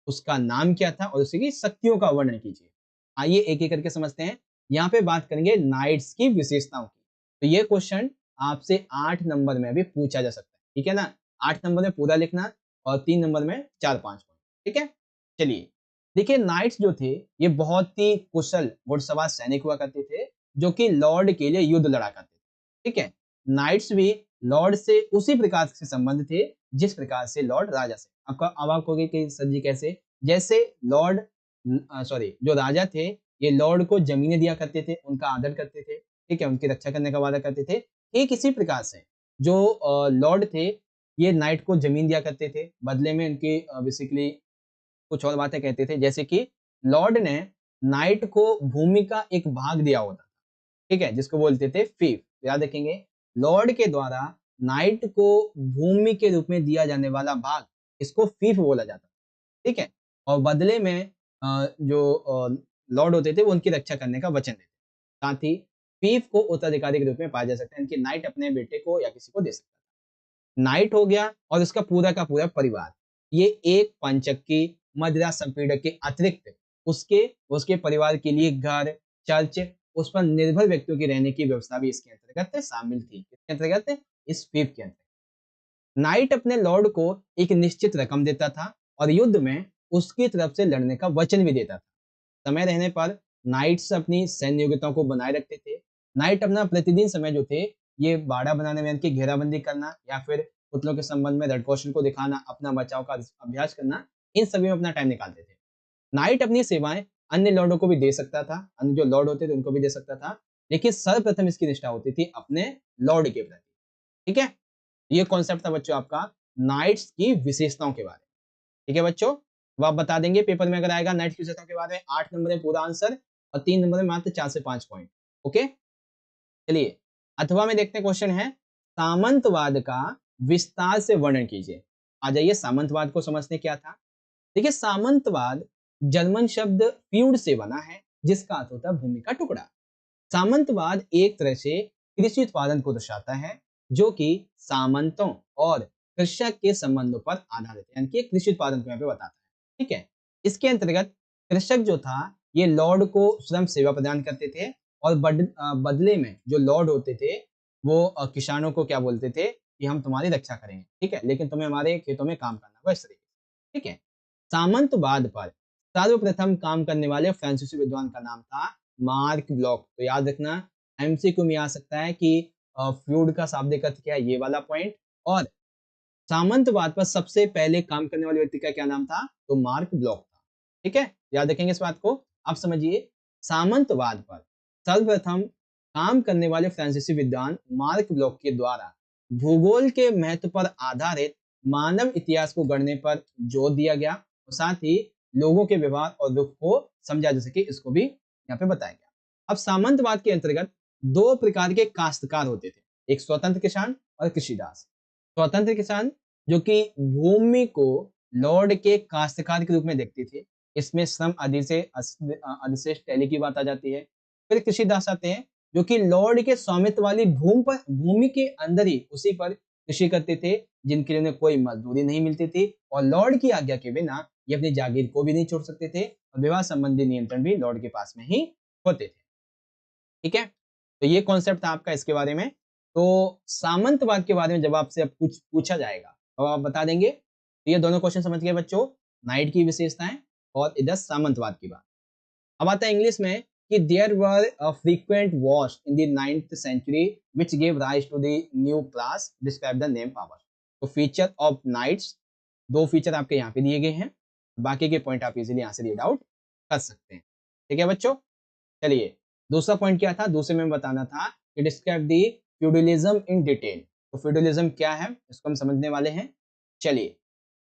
उसका नाम क्या था और उसकी शक्तियों का वर्णन कीजिए। आइए एक एक करके समझते हैं। यहाँ पे बात करेंगे नाइट्स की विशेषताओं की। तो ये क्वेश्चन आपसे 8 नंबर में भी पूछा जा सकता है, ठीक है ना। 8 नंबर में पूरा लिखना और 3 नंबर में 4-5 पॉइंट। ठीक है, चलिए, देखिए नाइट्स जो थे ये बहुत ही कुशल घुड़सवार सैनिक हुआ करते थे जो कि लॉर्ड के लिए युद्ध लड़ा करते थे। ठीक है, नाइट्स भी लॉर्ड से उसी प्रकार से संबंध थे जिस प्रकार से लॉर्ड राजा से। आपका अवाक होगी कि सर जी कैसे, जैसे लॉर्ड सॉरी जो राजा थे ये लॉर्ड को जमीनें दिया करते थे, उनका आदर करते थे। ठीक है, उनकी रक्षा करने का वादा करते थे। ठीक इसी प्रकार से जो लॉर्ड थे ये नाइट को जमीन दिया करते थे, बदले में उनकी बेसिकली कुछ और बातें कहते थे, जैसे कि लॉर्ड ने नाइट को भूमि का एक भाग दिया होता था। ठीक है, जिसको बोलते थे फीफ। याद रखेंगे, लॉर्ड के द्वारा नाइट को भूमि के रूप में दिया जाने वाला भाग, इसको फीफ बोला जाता। ठीक है, और बदले में जो लॉर्ड होते थे वो उनकी रक्षा करने का वचन देते। साथ ही फीफ को उत्तराधिकारी के रूप में पाया जा सकता है, इनकी नाइट अपने बेटे को या किसी को दे सकता है। नाइट हो गया और उसका पूरा का पूरा परिवार, ये एक पंचक्की मदिरा संपीड़क के अतिरिक्त उसके उसके परिवार के लिए घर, चर्च, उस पर निर्भर व्यक्तियों की रहने की व्यवस्था भी इसके अंतर्गत शामिल थी। इसके अंतर्गत, इस फीफ के अंतर्गत नाइट अपने लॉर्ड को एक निश्चित रकम देता था और युद्ध में उसकी तरफ से लड़ने का वचन भी देता था। समय रहने पर नाइट्स अपनी सैन्य योग्यताओं को बनाए रखते थे। नाइट अपना प्रतिदिन समय जो थे ये बाड़ा बनाने में, उनकी घेराबंदी करना या फिर पुतलों के संबंध में रणकौशल को दिखाना, अपना बचाव का अभ्यास करना, इन सभी में अपना टाइम निकालते थे। नाइट अपनी सेवाएं अन्य लॉर्डों को भी दे सकता था, अन्य जो लॉर्ड होते थे उनको भी दे सकता था, लेकिन सर्वप्रथम इसकी निष्ठा होती थी अपने लॉर्ड के प्रति। ठीक है, ये कॉन्सेप्ट था बच्चों आपका नाइट्स की विशेषताओं के बारे में। ठीक है बच्चों, अब आप बता देंगे पेपर में अगर आएगा नाइट्स की विशेषताओं के बारे में, 8 नंबर में पूरा आंसर और 3 नंबर में मात्र 4 से 5 पॉइंट। ओके, चलिए अथवा में देखते हैं क्वेश्चन है, सामंतवाद का विस्तार से वर्णन कीजिए। आ जाइए सामंतवाद को समझते क्या था। देखिए सामंतवाद जर्मन शब्द फ्यूड से बना है, जिसका अर्थ होता है भूमि का टुकड़ा। सामंतवाद एक तरह से कृषि उत्पादन को दर्शाता है, जो कि सामंतों और कृषक के संबंधों पर आधारित है, यानी कि कृषि उत्पादन को यहाँ पे बताता है। ठीक है, इसके अंतर्गत कृषक जो था ये लॉर्ड को श्रम सेवा प्रदान करते थे, और बदले में जो लॉर्ड होते थे वो किसानों को क्या बोलते थे कि हम तुम्हारी रक्षा करेंगे, ठीक है, लेकिन तुम्हें हमारे खेतों में काम करना होगा, इस तरीके से। ठीक है, सामंतवाद पर सर्वप्रथम काम करने वाले फ्रांसीसी विद्वान का नाम था मार्क ब्लॉक। तो याद रखना एमसीक्यू में आ सकता है कि फ्यूड का शाब्दिक अर्थ क्या है, ये वाला पॉइंट। और सामंतवाद पर सबसे पहले काम करने वाले व्यक्ति का क्या नाम था, तो मार्क ब्लॉक था। ठीक है, याद रखेंगे इस बात को। आप समझिए सामंतवाद पर सर्वप्रथम काम करने वाले फ्रांसीसी विद्वान मार्क ब्लॉक के द्वारा भूगोल के महत्व पर आधारित मानव इतिहास को गढ़ने पर जोर दिया गया, और साथ ही लोगों के व्यवहार और दुख को समझा जा सके, इसको भी यहाँ पे बताया गया। अब सामंतवाद के अंतर्गत दो प्रकार के काश्तकार होते थे, एक स्वतंत्र किसान और कृषिदास। स्वतंत्र किसान जो कि भूमि को लॉर्ड के काश्तकार के रूप में देखते थे, इसमें श्रम अधिशेष टैली की बात आ जाती है। फिर कृषिदास आते हैं जो कि लॉर्ड के स्वामित्व वाली भूमि के अंदर ही उसी पर कृषि करते थे, जिनके लिए उन्हें कोई मजदूरी नहीं मिलती थी, और लॉर्ड की आज्ञा के बिना ये अपनी जागीर को भी नहीं छोड़ सकते थे, और विवाह संबंधी नियंत्रण भी लॉर्ड के पास में ही होते थे। ठीक है, तो ये कॉन्सेप्ट था आपका इसके बारे में। तो सामंतवाद के बारे में जब आपसे अब कुछ पूछा जाएगा तो आप बता देंगे। तो ये दोनों क्वेश्चन समझ गए बच्चों, नाइट की विशेषताएं और इधर सामंतवाद की बात। अब आता है इंग्लिश में कि there were a frequent wars in the 9th century which give rise to the new class, describe the name power. तो फीचर ऑफ नाइट्स, दो फीचर आपके यहाँ पे दिए गए हैं, बाकी के पॉइंट आप इजीली यहाँ से रीड आउट कर सकते हैं। ठीक है बच्चों, चलिए दूसरा पॉइंट क्या था, दूसरे में बताना था कि describe the feudalism in detail. तो फ्यूडलिज्म क्या है इसको हम समझने वाले हैं। चलिए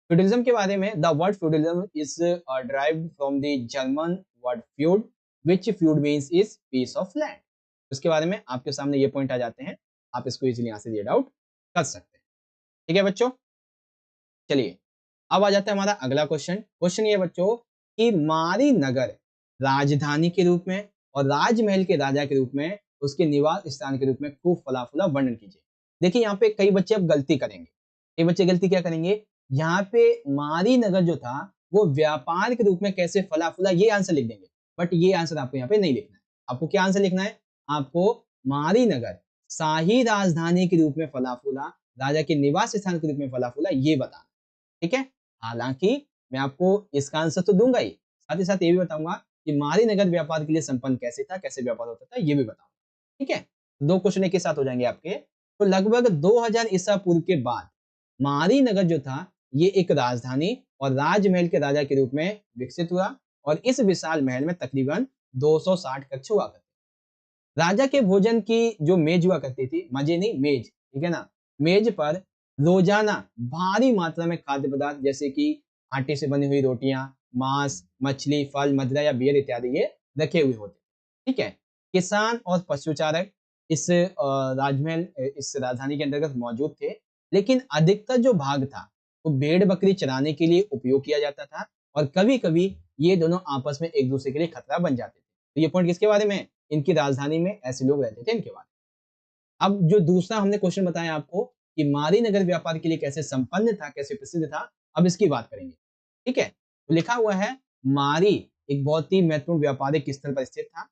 फ्यूडलिज्म के बारे में, the word feudalism is derived from the German word feud which feud means is piece of land. उसके बारे में आपके सामने ये पॉइंट आ जाते हैं, आप इसको इजीली यहां से रीड आउट कर सकते हैं। ठीक है बच्चों, चलिए अब आ जाता है हमारा अगला क्वेश्चन। क्वेश्चन ये बच्चों कि मारी नगर राजधानी के रूप में और राजमहल के राजा के रूप में उसके निवास स्थान के रूप में खूब फला फूला वर्णन कीजिए। देखिए यहाँ पे कई बच्चे अब गलती करेंगे, कई बच्चे गलती क्या करेंगे, यहाँ पे मारी नगर जो था वो व्यापार के रूप में कैसे फला फूला ये आंसर लिख देंगे, बट ये आंसर आपको यहाँ पे नहीं लिखना है। आपको क्या आंसर लिखना है, आपको मारी नगर शाही राजधानी के रूप में फला फूला, राजा के निवास स्थान के रूप में फला फूला, ये बताना। ठीक है, हालांकि मैं आपको इसका आंसर तो दूंगा ही, साथ ही साथ ये भी बताऊंगा कि मारी नगर व्यापार के लिए संपन्न कैसे था, कैसे व्यापार होता था, ये भी बताऊंगा। ठीक है, दो क्वेश्चन एक के साथ हो जाएंगे आपके। तो लगभग 2000 ईसा पूर्व के बाद मारी नगर जो था ये एक राजधानी और राजमहल के राजा के रूप में विकसित हुआ, और इस विशाल महल में तकरीबन 260 कक्ष हुआ करते। राजा के भोजन की जो मेज हुआ करती थी, मजे नहीं मेज, ठीक है ना, मेज पर रोजाना भारी मात्रा में खाद्य पदार्थ जैसे कि आटे से बनी हुई रोटियां, मांस, मछली, फल, मदिरा या बियर इत्यादि ये रखे हुए होते। ठीक है, किसान और पशुचारक इस राजमहल इस राजधानी के अंतर्गत मौजूद थे, लेकिन अधिकतर जो भाग था वो भेड़ बकरी चराने के लिए उपयोग किया जाता था, और कभी कभी ये दोनों आपस में एक दूसरे के लिए खतरा बन जाते थे। तो ये पॉइंट किसके बारे में, इनकी राजधानी में ऐसे लोग रहते थे इनके बारे में। अब जो दूसरा हमने क्वेश्चन बताया आपको कि मारी नगर व्यापार के लिए कैसे संपन्न था, कैसे प्रसिद्ध था, अब इसकी बात करेंगे। ठीक है, तो लिखा हुआ है मारी एक बहुत ही महत्वपूर्ण व्यापारिक स्थल पर स्थित था।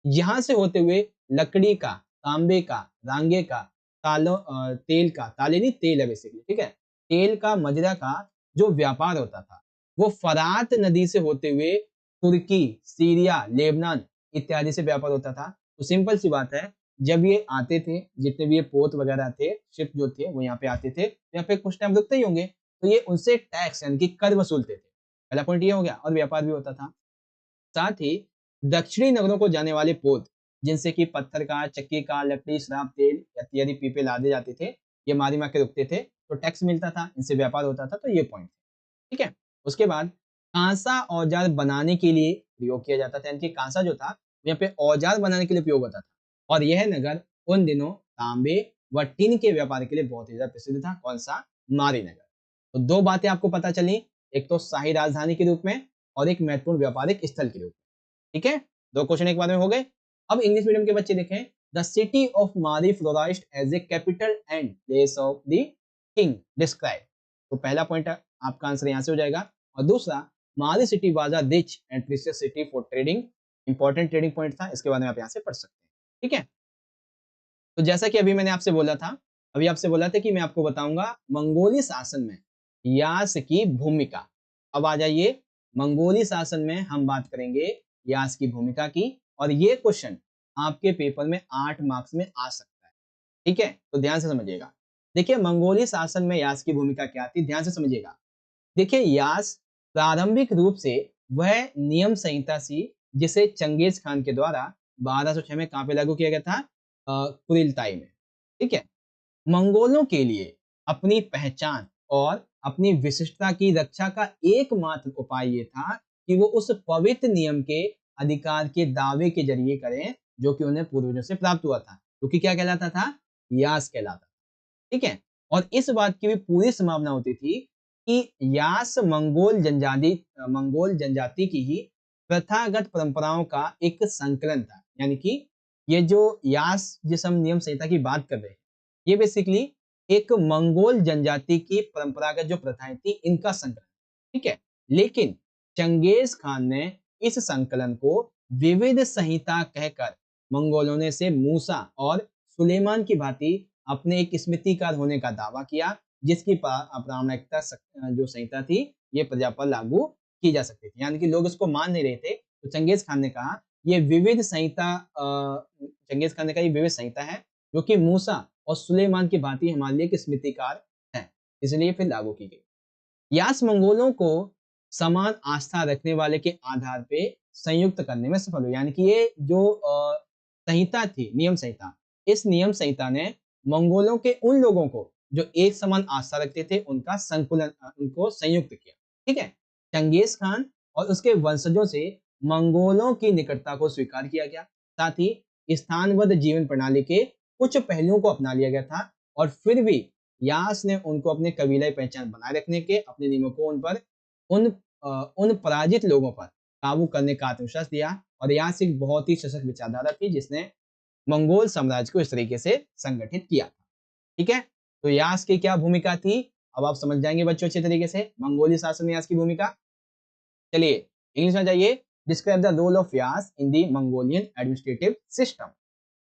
यहां से होते हुए लकड़ी का, तांबे का, रांगे का, तेल का, ताले नहीं तेल है बेसिकली, ठीक है, तेल का, मदिरा का जो व्यापार होता था वो फरात नदी से होते हुए तुर्की, सीरिया, लेबनान इत्यादि से व्यापार होता था। तो सिंपल सी बात है, जब ये आते थे, जितने भी ये पोत वगैरह थे, शिप जो थे वो यहाँ पे आते थे, यहाँ पे कुछ टाइम रुकते ही होंगे, तो ये उनसे टैक्स यानी कि कर वसूलते थे। पहला पॉइंट ये हो गया, और व्यापार भी होता था। साथ ही दक्षिणी नगरों को जाने वाले पोत, जिनसे कि पत्थर का, चक्की का, लकड़ी, शराब, तेल इत्यादि पीपे लादे जाते थे, ये मारी में आके रुकते थे, तो टैक्स मिलता था, इनसे व्यापार होता था, तो ये पॉइंट। ठीक है। उसके बाद कांसा औजार बनाने के लिए प्रयोग किया जाता था, यानी कि कांसा जो था यहाँ पे औजार बनाने के लिए उपयोग होता था। और यह नगर उन दिनों तांबे व टीन के व्यापार के लिए बहुत ही ज्यादा प्रसिद्ध था। कौन सा? मारी नगर। तो दो बातें आपको पता चली, एक तो शाही राजधानी के रूप में और एक महत्वपूर्ण व्यापारिक स्थल के रूप में। ठीक है, दो क्वेश्चन एक बार में हो गए। अब इंग्लिश मीडियम के बच्चे देखें, the city of Mari flourished as a capital and place of the king describe. तो पहला पॉइंट आपका आंसर यहां से हो जाएगा। और दूसरा, मारी city was a rich and precious city for trading, important trading point था, इसके बारे में आप यहां से पढ़ सकते हैं। ठीक है, तो जैसा कि अभी मैंने आपसे बोला था, अभी आपसे बोला था कि मैं आपको बताऊंगा मंगोली शासन में यास की भूमिका। अब आ जाइए, मंगोली शासन में हम बात करेंगे यास की भूमिका की, और ये क्वेश्चन आपके पेपर में 8 मार्क्स में आ सकता है। ठीक है, तो ध्यान से समझिएगा। देखिए मंगोली शासन में यास की भूमिका क्या थी, ध्यान से समझिएगा। देखिए यास प्रारंभिक रूप से वह नियम संहिता थी जिसे चंगेज खान के द्वारा 1206 में कहां पे लागू किया गया था? कुरिलताई में। ठीक है, मंगोलों के लिए अपनी पहचान और अपनी विशिष्टता की रक्षा का एकमात्र उपाय ये था कि वो उस पवित्र नियम के अधिकार के दावे के जरिए करें जो कि उन्हें पूर्वजों से प्राप्त हुआ था, क्योंकि क्या कहलाता था? यास कहलाता। ठीक है, और इस बात की भी पूरी संभावना होती थी कि यास मंगोल जनजाति की ही प्रथागत परंपराओं का एक संकलन था। यानी कि ये जो यास जिस हम नियम संहिता की बात कर रहे हैं, ये बेसिकली एक मंगोल जनजाति की परंपरागत जो प्रथाएं थी इनका संकलन। ठीक है, लेकिन चंगेज खान ने इस संकलन को विविध संहिता कहकर मंगोलों ने से मूसा और सुलेमान की भांति अपने एक स्मृतिकार होने का दावा किया, जिसकी प्रामाणिकता जो संहिता थी ये प्रजा पर लागू की जा सकती थी। यानी कि लोग इसको मान नहीं रहे थे, तो चंगेज खान ने कहा ये विविध संहिता, चंगेज खान ने कहा ये विविध संहिता है जो कि मूसा और सुलेमान की भांति हमारे लिए एक स्मृतिकार है, इसलिए फिर लागू की गई। यास मंगोलों को समान आस्था रखने वाले के आधार पे संयुक्त करने में सफल हुए। यानी कि ये जो संहिता थी, नियम संहिता, इस नियम संहिता ने मंगोलों के उन लोगों को जो एक समान आस्था रखते थे उनका उनको संयुक्त किया। ठीक है, चंगेज खान और उसके वंशजों से मंगोलों की निकटता को स्वीकार किया गया, साथ ही स्थानबद्ध जीवन प्रणाली के कुछ पहलुओं को अपना लिया गया था, और फिर भी यास ने उनको अपने कबीलाई पहचान बनाए रखने के, अपने नियमों को उन उन पराजित लोगों पर काबू करने का आत्मविश्वास दिया। और यास एक बहुत ही सशक्त विचारधारा थी जिसने मंगोल साम्राज्य को इस तरीके से संगठित किया। ठीक है, तो यास की क्या भूमिका थी, अब आप समझ जाएंगे बच्चों अच्छे तरीके से मंगोली शासन में यास की भूमिका। चलिए इंग्लिश में जाइए, describe the role of Yasa in the Mongolian administrative system.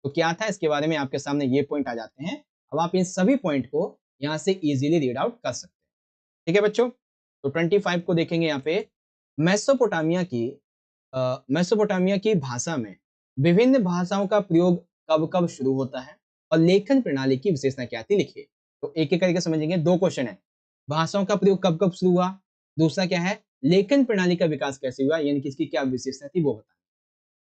तो क्या था इसके बारे में आपके सामने ये पॉइंट आ जाते हैं। अब आप इन सभी पॉइंट को यहाँ से इजीली रीड आउट कर सकते हैं। ठीक है बच्चों, तो 25 को देखेंगे यहाँ पे। मेसोपोटामिया की मेसोपोटामिया की भाषा में विभिन्न भाषाओं का प्रयोग कब कब शुरू होता है और लेखन प्रणाली की विशेषता क्या थी, लिखिए। तो एक एक करके समझेंगे, दो क्वेश्चन है, भाषाओं का प्रयोग कब कब शुरू हुआ, दूसरा क्या है लेखन प्रणाली का विकास कैसे हुआ, यानी कि इसकी क्या विशेषता थी वो बता।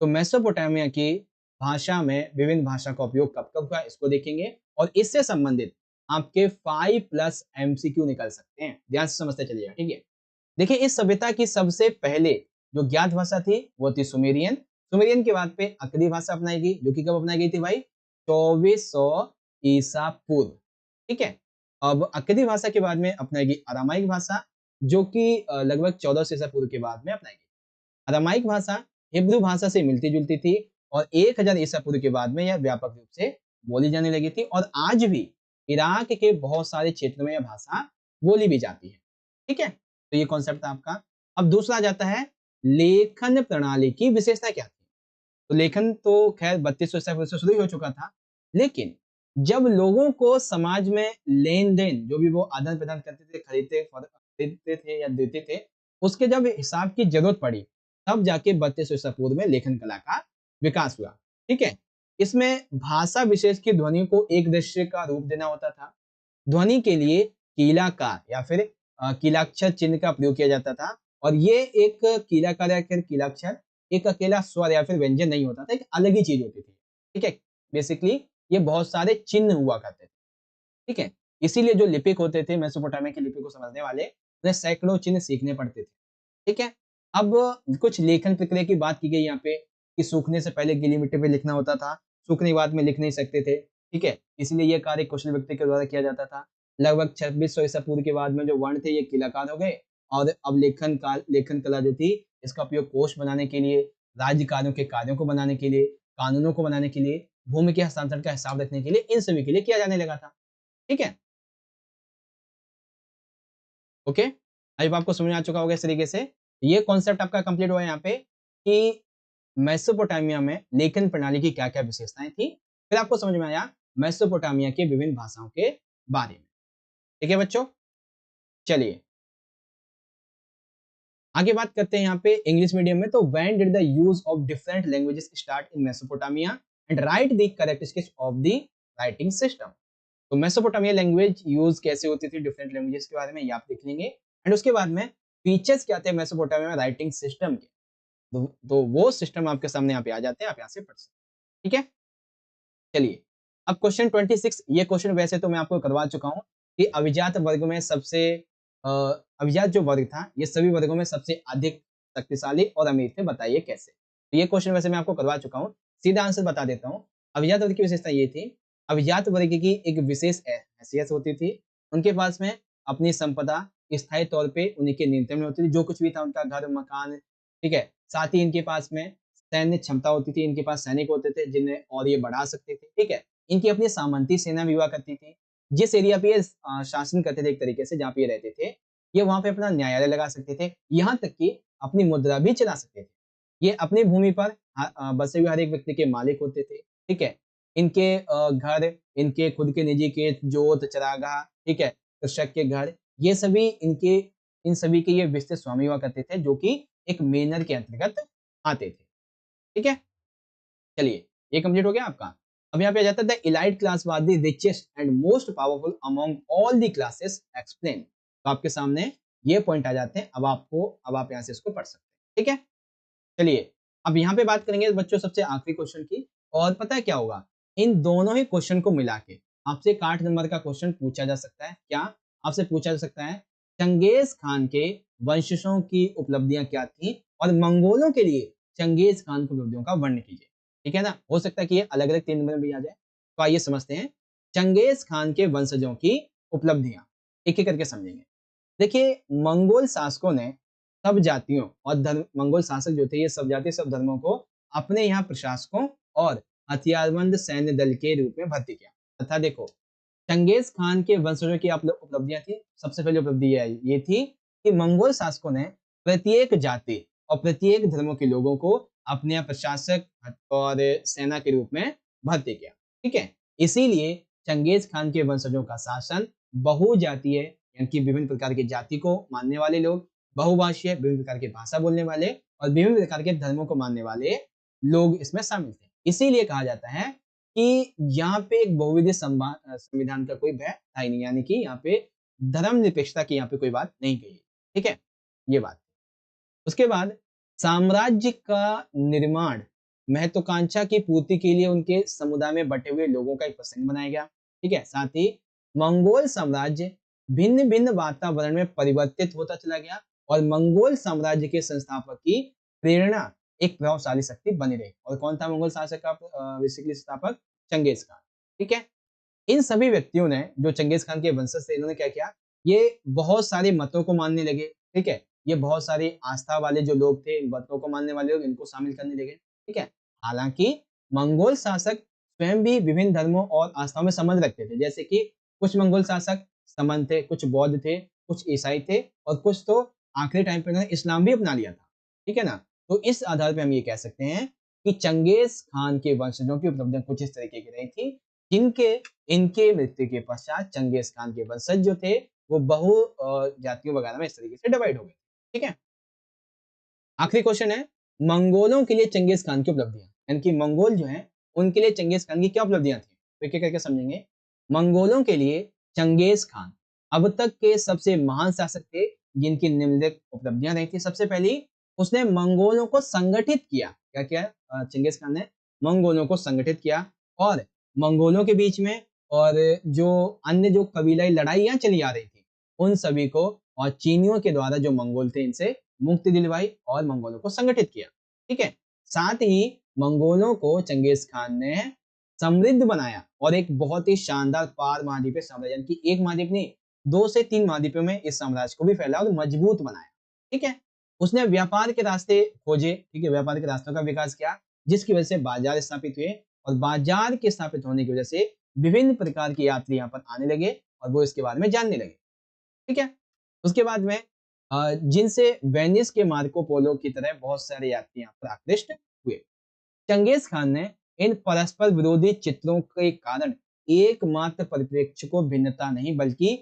तो मेसोपोटामिया की भाषा में विभिन्न भाषा का उपयोग कब कब हुआ इसको देखेंगे, और इससे संबंधित आपके 5+ MCQ निकल सकते हैं, ध्यान से समझते चलिएगा। ठीक है, देखिए इस सभ्यता की सबसे पहले जो ज्ञात भाषा थी वो थी सुमेरियन। सुमेरियन के बाद पे अकदी भाषा अपनाई गई, जो कि कब अपनाई गई थी भाई? 2400 ईसा पूर्व। ठीक है, अब अकदी भाषा के बाद में अपनाई गई अरामाइक भाषा, जो कि लगभग 1400 ईसा पूर्व के बाद में अपनाई गई। अरामाइक भाषा हिब्रू भाषा से मिलती जुलती थी, और 1000 ईसा पूर्व के बाद में यह व्यापक रूप से बोली जाने लगी थी, और आज भी इराक के बहुत सारे क्षेत्रों में यह भाषा बोली भी जाती है। ठीक है, तो ये कॉन्सेप्ट था आपका। अब दूसरा आ जाता है लेखन प्रणाली की विशेषता क्या थी। तो लेखन तो खैर 3200 ईसा पूर्व से शुरू ही हो चुका था, लेकिन जब लोगों को समाज में लेन देन जो भी वो आदान प्रदान करते थे, खरीदते थे या देते थे, उसके जब हिसाब की जरूरत पड़ी, तब जाके 3200 ईसा पूर्व में लेखन कला का विकास हुआ। ठीक है, इसमें भाषा विशेष की ध्वनि को एक दृश्य का रूप देना होता था। ध्वनि के लिए कीला का या फिर कीलाक्षर चिन्ह का प्रयोग किया जाता था, और ये एक कीलाकार या फिर कीलाक्षर एक अकेला स्वर या फिर व्यंजन नहीं होता था, एक अलग ही चीज होती थी। ठीक है, बेसिकली ये बहुत सारे चिन्ह हुआ करते थे। ठीक है, इसीलिए जो लिपिक होते थे मेसोपोटामिया की लिपि को समझने वाले, उन्हें सैकड़ों चिन्ह सीखने पड़ते थे। ठीक है, अब कुछ लेखन प्रक्रिया की बात की गई यहाँ पे कि सूखने से पहले गीली मिट्टी पे लिखना होता था, सूखने के बाद में लिख नहीं सकते थे। ठीक है, इसीलिए ये कार्य कुशल व्यक्ति के द्वारा किया जाता था। लगभग 2600 ईसा पूर्व के बाद में जो वर्ण थे ये कीलाकार हो गए और अब लेखन कला जो थी इसका उपयोग कोश बनाने के लिए, राज्य कार्यों के कार्यों को बनाने के लिए, कानूनों को बनाने के लिए, भूमि के हस्तांतरण का हिसाब रखने के लिए, इन सभी के लिए किया जाने लगा था। ठीक है? ओके? आई होप आपको समझ में आ चुका होगा इस तरीके से। ये कॉन्सेप्ट आपका कंप्लीट हुआ यहाँ पे कि मेसोपोटामिया में लेखन प्रणाली की क्या-क्या विशेषताएँ थी। फिर आपको समझ में आया मेसोपोटामिया के विभिन्न भाषाओं के बारे में। ठीक है बच्चों? चलिए, आगे बात करते हैं यहाँ पे इंग्लिश मीडियम में। तो when did the use of different languages start in Mesopotamia and right the characteristics of the writing system. तो मेसोपोटामिया लैंग्वेज यूज़ कैसे होती थी डिफरेंट लैंग्वेजेस के बारे में ये आप देख लेंगे एंड उसके बाद में फीचर्स क्या थे मेसोपोटामिया में राइटिंग सिस्टम के। तो वो सिस्टम आपके सामने यहाँ पे आ जाते हैं, आप यहाँ से पढ़ सकते हैं। ठीक है? चलिए, अब क्वेश्चन 26 ये क्वेश्चन वैसे तो मैं आपको करवा चुका हूँ कि अभिजात वर्ग में सबसे अ, अभिजात जो वर्ग था, ये सभी वर्गों में सबसे अधिक शक्तिशाली और अमीर थे, बताइए कैसे? तो ये क्वेश्चन वैसे मैं आपको करवा चुका हूँ, सीधा आंसर बता देता हूँ। अभिजात वर्ग की विशेषता ये थी, अभिजात वर्ग की एक विशेष हैसियत होती थी, उनके पास में अपनी संपदा स्थायी तौर पे उन्हीं के नियंत्रण में होती थी, जो कुछ भी था उनका घर, मकान, ठीक है? साथ ही इनके पास में सैन्य क्षमता होती थी, इनके पास सैनिक होते थे जिन्हें और ये बढ़ा सकते थे, ठीक है? इनकी अपनी सामंती सेना भी हुआ करती थी। जिस एरिया पे ये शासन करते थे एक तरीके से जहाँ पे ये रहते थे, ये वहाँ पे अपना न्यायालय लगा सकते थे, यहाँ तक कि अपनी मुद्रा भी चला सकते थे। ये अपनी भूमि पर बसे हुए हर एक व्यक्ति के मालिक होते थे, ठीक है? इनके घर, इनके खुद के निजी खेत, जोत, चरागाह, ठीक है? कृषक के घर, ये सभी इन सभी के ये विस्तृत स्वामी हुआ करते थे, जो कि एक मेनर के अंतर्गत आते थे। ठीक है? चलिए, ये कंप्लीट हो गया आपका। अब यहाँ पे आ जाता है the elite class was the richest and most powerful among all the classes explain. तो आपके सामने ये पॉइंट आ जाते हैं। अब आप यहाँ से इसको पढ़ सकते हैं। ठीक है? चलिए, अब यहाँ पे बात करेंगे बच्चों सबसे आखिरी क्वेश्चन की और पता है क्या होगा? इन दोनों ही क्वेश्चन को मिला के आपसे एक 8 नंबर का क्वेश्चन पूछा जा सकता है। क्या? आपसे पूछा जा सकता है, चंगेज़ खान के वंशजों की उपलब्धियाँ क्या थी? और मंगोलों के लिए चंगेज़ खान की उपलब्धियों का वर्णन कीजिए। ठीक है ना? हो सकता है कि ये अलग-अलग 3 नंबर में भी आ जाए। तो आइए समझते हैं, चंगेज़ खान के वंशजों की उपलब्धियाँ। एक-एक करके समझेंगे। देखिए, मंगोल शासकों ने सब जातियों और धर्म मंगोल शासक जो थे ये सब जाति सब धर्मों को अपने यहाँ प्रशासकों और हथियारबंद सैन्य दल के रूप में भर्ती किया तथा देखो चंगेज खान के वंशजों की उपलब्धियां थी। सबसे पहली उपलब्धि ये थी कि मंगोल शासकों ने प्रत्येक जाति और प्रत्येक धर्मों के लोगों को अपने यहाँ प्रशासक और सेना के रूप में भर्ती किया। ठीक है, इसीलिए चंगेज खान के वंशजों का शासन बहुजातीय यानी कि विभिन्न प्रकार की जाति को मानने वाले लोग, बहुभाषीय विभिन्न प्रकार की भाषा बोलने वाले और विभिन्न प्रकार के धर्मों को मानने वाले लोग इसमें शामिल थे। इसीलिए कहा जाता है कि यहाँ पे एक बहुविधि संविधान का कोई भय था ही नहीं, यानी कि यहाँ पे धर्मनिरपेक्षता की यहाँ पे कोई बात नहीं कही। ठीक है, ये बात। उसके बाद साम्राज्य का निर्माण महत्वाकांक्षा की पूर्ति के लिए उनके समुदाय में बटे हुए लोगों का एक प्रसंग बनाया गया। ठीक है, साथ ही मंगोल साम्राज्य भिन्न भिन्न वातावरण में परिवर्तित होता चला गया और मंगोल साम्राज्य के संस्थापक की प्रेरणा एक प्रभावशाली शक्ति बनी रही। और कौन था मंगोल शासक का बेसिकली संस्थापक? Genghis Khan. ठीक है, इन सभी व्यक्तियों ने जो चंगेज खान के वंशज थे इन्होंने क्या किया, ये बहुत सारे मतों को मानने लगे। ठीक है, ये बहुत सारी आस्था वाले जो लोग थे, इन मतों को मानने वाले लोग इनको शामिल करने लगे। ठीक है, हालांकि मंगोल शासक स्वयं भी विभिन्न धर्मों और आस्थाओं में संबंध रखते थे। जैसे कि कुछ मंगोल शासक समन थे, कुछ बौद्ध थे, कुछ ईसाई थे और कुछ तो आखिरी टाइम पे उन्होंने इस्लाम भी अपना लिया था। ठीक है ना? तो इस आधार पे हम ये कह सकते हैं कि चंगेज खान के वंशजों की उपलब्धियां कुछ इस तरीके की रही थी, जिनके इनके मृत्यु के पश्चात चंगेज खान के वंशज जो थे वो जातियों वगैरह में इस तरीके से डिवाइड हो गए। ठीक है, आखिरी क्वेश्चन है, मंगोलों के लिए चंगेज खान की उपलब्धियां, यानी कि मंगोल जो है उनके लिए चंगेज खान की क्या उपलब्धियां थी, तो एक एक करके समझेंगे। मंगोलों के लिए चंगेज खान अब तक के सबसे महान शासक थे जिनकी निम्नलिखित उपलब्धियां रही थी। सबसे पहली, उसने मंगोलों को संगठित किया। क्या किया? चंगेज खान ने मंगोलों को संगठित किया और मंगोलों के बीच में और जो अन्य जो कबीलाई लड़ाइयां चली आ रही थी उन सभी को और चीनियों के द्वारा जो मंगोल थे इनसे मुक्ति दिलवाई और मंगोलों को संगठित किया। ठीक है। साथ ही मंगोलों को चंगेज खान ने समृद्ध बनाया और एक बहुत ही शानदार पार महाद्वीपीय साम्राज्य, यानी कि एक महाद्वीप नहीं 2 से 3 महाद्वीपों में इस साम्राज्य को भी फैलाया और मजबूत बनाया। ठीक है। उसने व्यापार के रास्ते खोजे। ठीक है। व्यापार के रास्तों का विकास किया जिसकी वजह से बाजार स्थापित हुए और बाजार के स्थापित होने की वजह से विभिन्न प्रकार के यात्री यहाँ पर आने लगे और वो इसके बारे में जानने लगे। ठीक है। उसके बाद में जिनसे वेनिस के मार्को पोलो की तरह बहुत सारे यात्री यहाँ पर आकृष्ट हुए। चंगेज खान ने इन परस्पर विरोधी चित्रों के कारण एकमात्र परिप्रेक्ष्य को भिन्नता नहीं बल्कि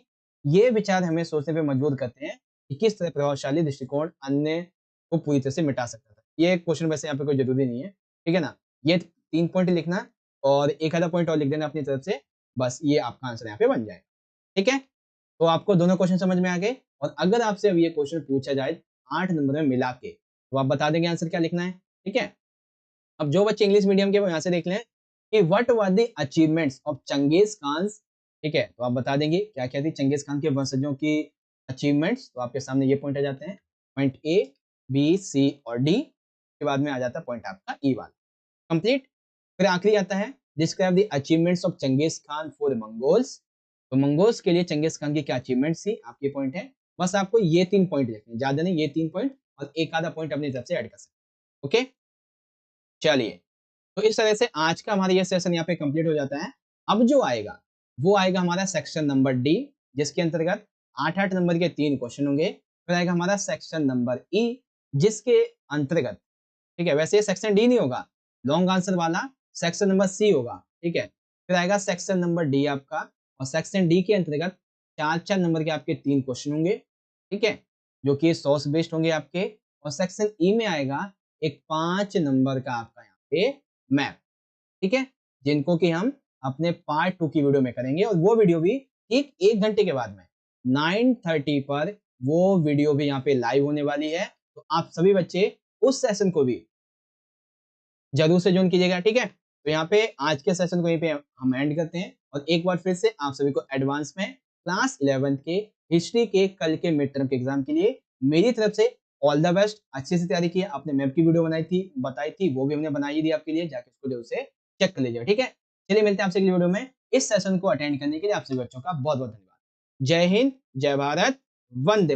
ये विचार हमें सोचने पे मजबूर करते हैं कि किस तरह प्रभावशाली दृष्टिकोण अन्य को पूरी तरह से मिटा सकता था। ये क्वेश्चन वैसे यहाँ पे कोई जरूरी नहीं है। ठीक है ना। ये 3 पॉइंट लिखना और एक आधा पॉइंट और लिख देना अपनी तरफ से, बस ये आपका आंसर यहाँ पे बन जाएगा। ठीक है। तो आपको दोनों क्वेश्चन समझ में आ गए और अगर आपसे अब ये क्वेश्चन पूछा जाए 8 नंबर में मिला के तो आप बता देंगे आंसर क्या लिखना है। ठीक है। अब जो बच्चे इंग्लिश मीडियम के वो यहाँ से देख लें कि what were the achievements of Genghis Khan. ठीक है। तो आप बता देंगे क्या क्या थी चंगेज खान के वंशजों की अचीवमेंट्स। तो आपके सामने ये पॉइंट आ जाते हैं, पॉइंट ए बी सी और डी के बाद में आ जाता है पॉइंट आपका ई वाला कंप्लीट। फिर आखिरी आता है describe the achievements of Genghis Khan for Mongols. तो मंगोल्स के लिए चंगेज खान की क्या अचीवमेंट्स थी आपके पॉइंट है। बस आपको ये 3 पॉइंट लिखने, ज्यादा नहीं, ये 3 पॉइंट और एक आधा पॉइंट अपनी तरफ से ऐड कर सकते। ओके चलिए। तो इस तरह से आज का हमारा ये सेशन यहाँ पे कंप्लीट हो जाता है। अब जो आएगा वो आएगा हमारा सेक्शन नंबर डी जिसके अंतर्गत 8-8 नंबर के 3 क्वेश्चन होंगे। फिर आएगा हमारा सेक्शन नंबर ई जिसके अंतर्गत, ठीक है, वैसे ये सेक्शन डी नहीं होगा, लॉन्ग आंसर वाला सेक्शन नंबर सी होगा। ठीक है। फिर आएगा सेक्शन नंबर डी आपका और सेक्शन डी के अंतर्गत 4-4 नंबर के आपके 3 क्वेश्चन होंगे। ठीक है। जो कि सोर्स बेस्ड होंगे आपके। और सेक्शन ई में आएगा एक 5 नंबर का आपका यहाँ पे मैप। ठीक है। जिनको कि हम अपने पार्ट 2 की वीडियो में करेंगे और वो वीडियो भी ठीक 1 घंटे के बाद में 9:30 पर वो वीडियो भी यहाँ पे लाइव होने वाली है। तो आप सभी बच्चे उस सेशन को भी जरूर से ज्वाइन कीजिएगा। ठीक है। तो यहाँ पे आज के सेशन को यहीं पे हम एंड करते हैं और एक बार फिर से आप सभी को एडवांस में क्लास 11th के हिस्ट्री के कल के मिड टर्म के एग्जाम के लिए मेरी तरफ से ऑल द बेस्ट। अच्छे से तैयारी की। आपने मैप की वीडियो बताई थी वो भी हमने बनाई ही दी आपके लिए, जाके उसको जरूर से चेक कर लीजिएगा। ठीक है। चलिए मिलते हैं आपसे अगली वीडियो में। इस सेशन को अटेंड करने के लिए आप सभी बच्चों का बहुत बहुत धन्यवाद। जय हिंद, जय भारत, वंदे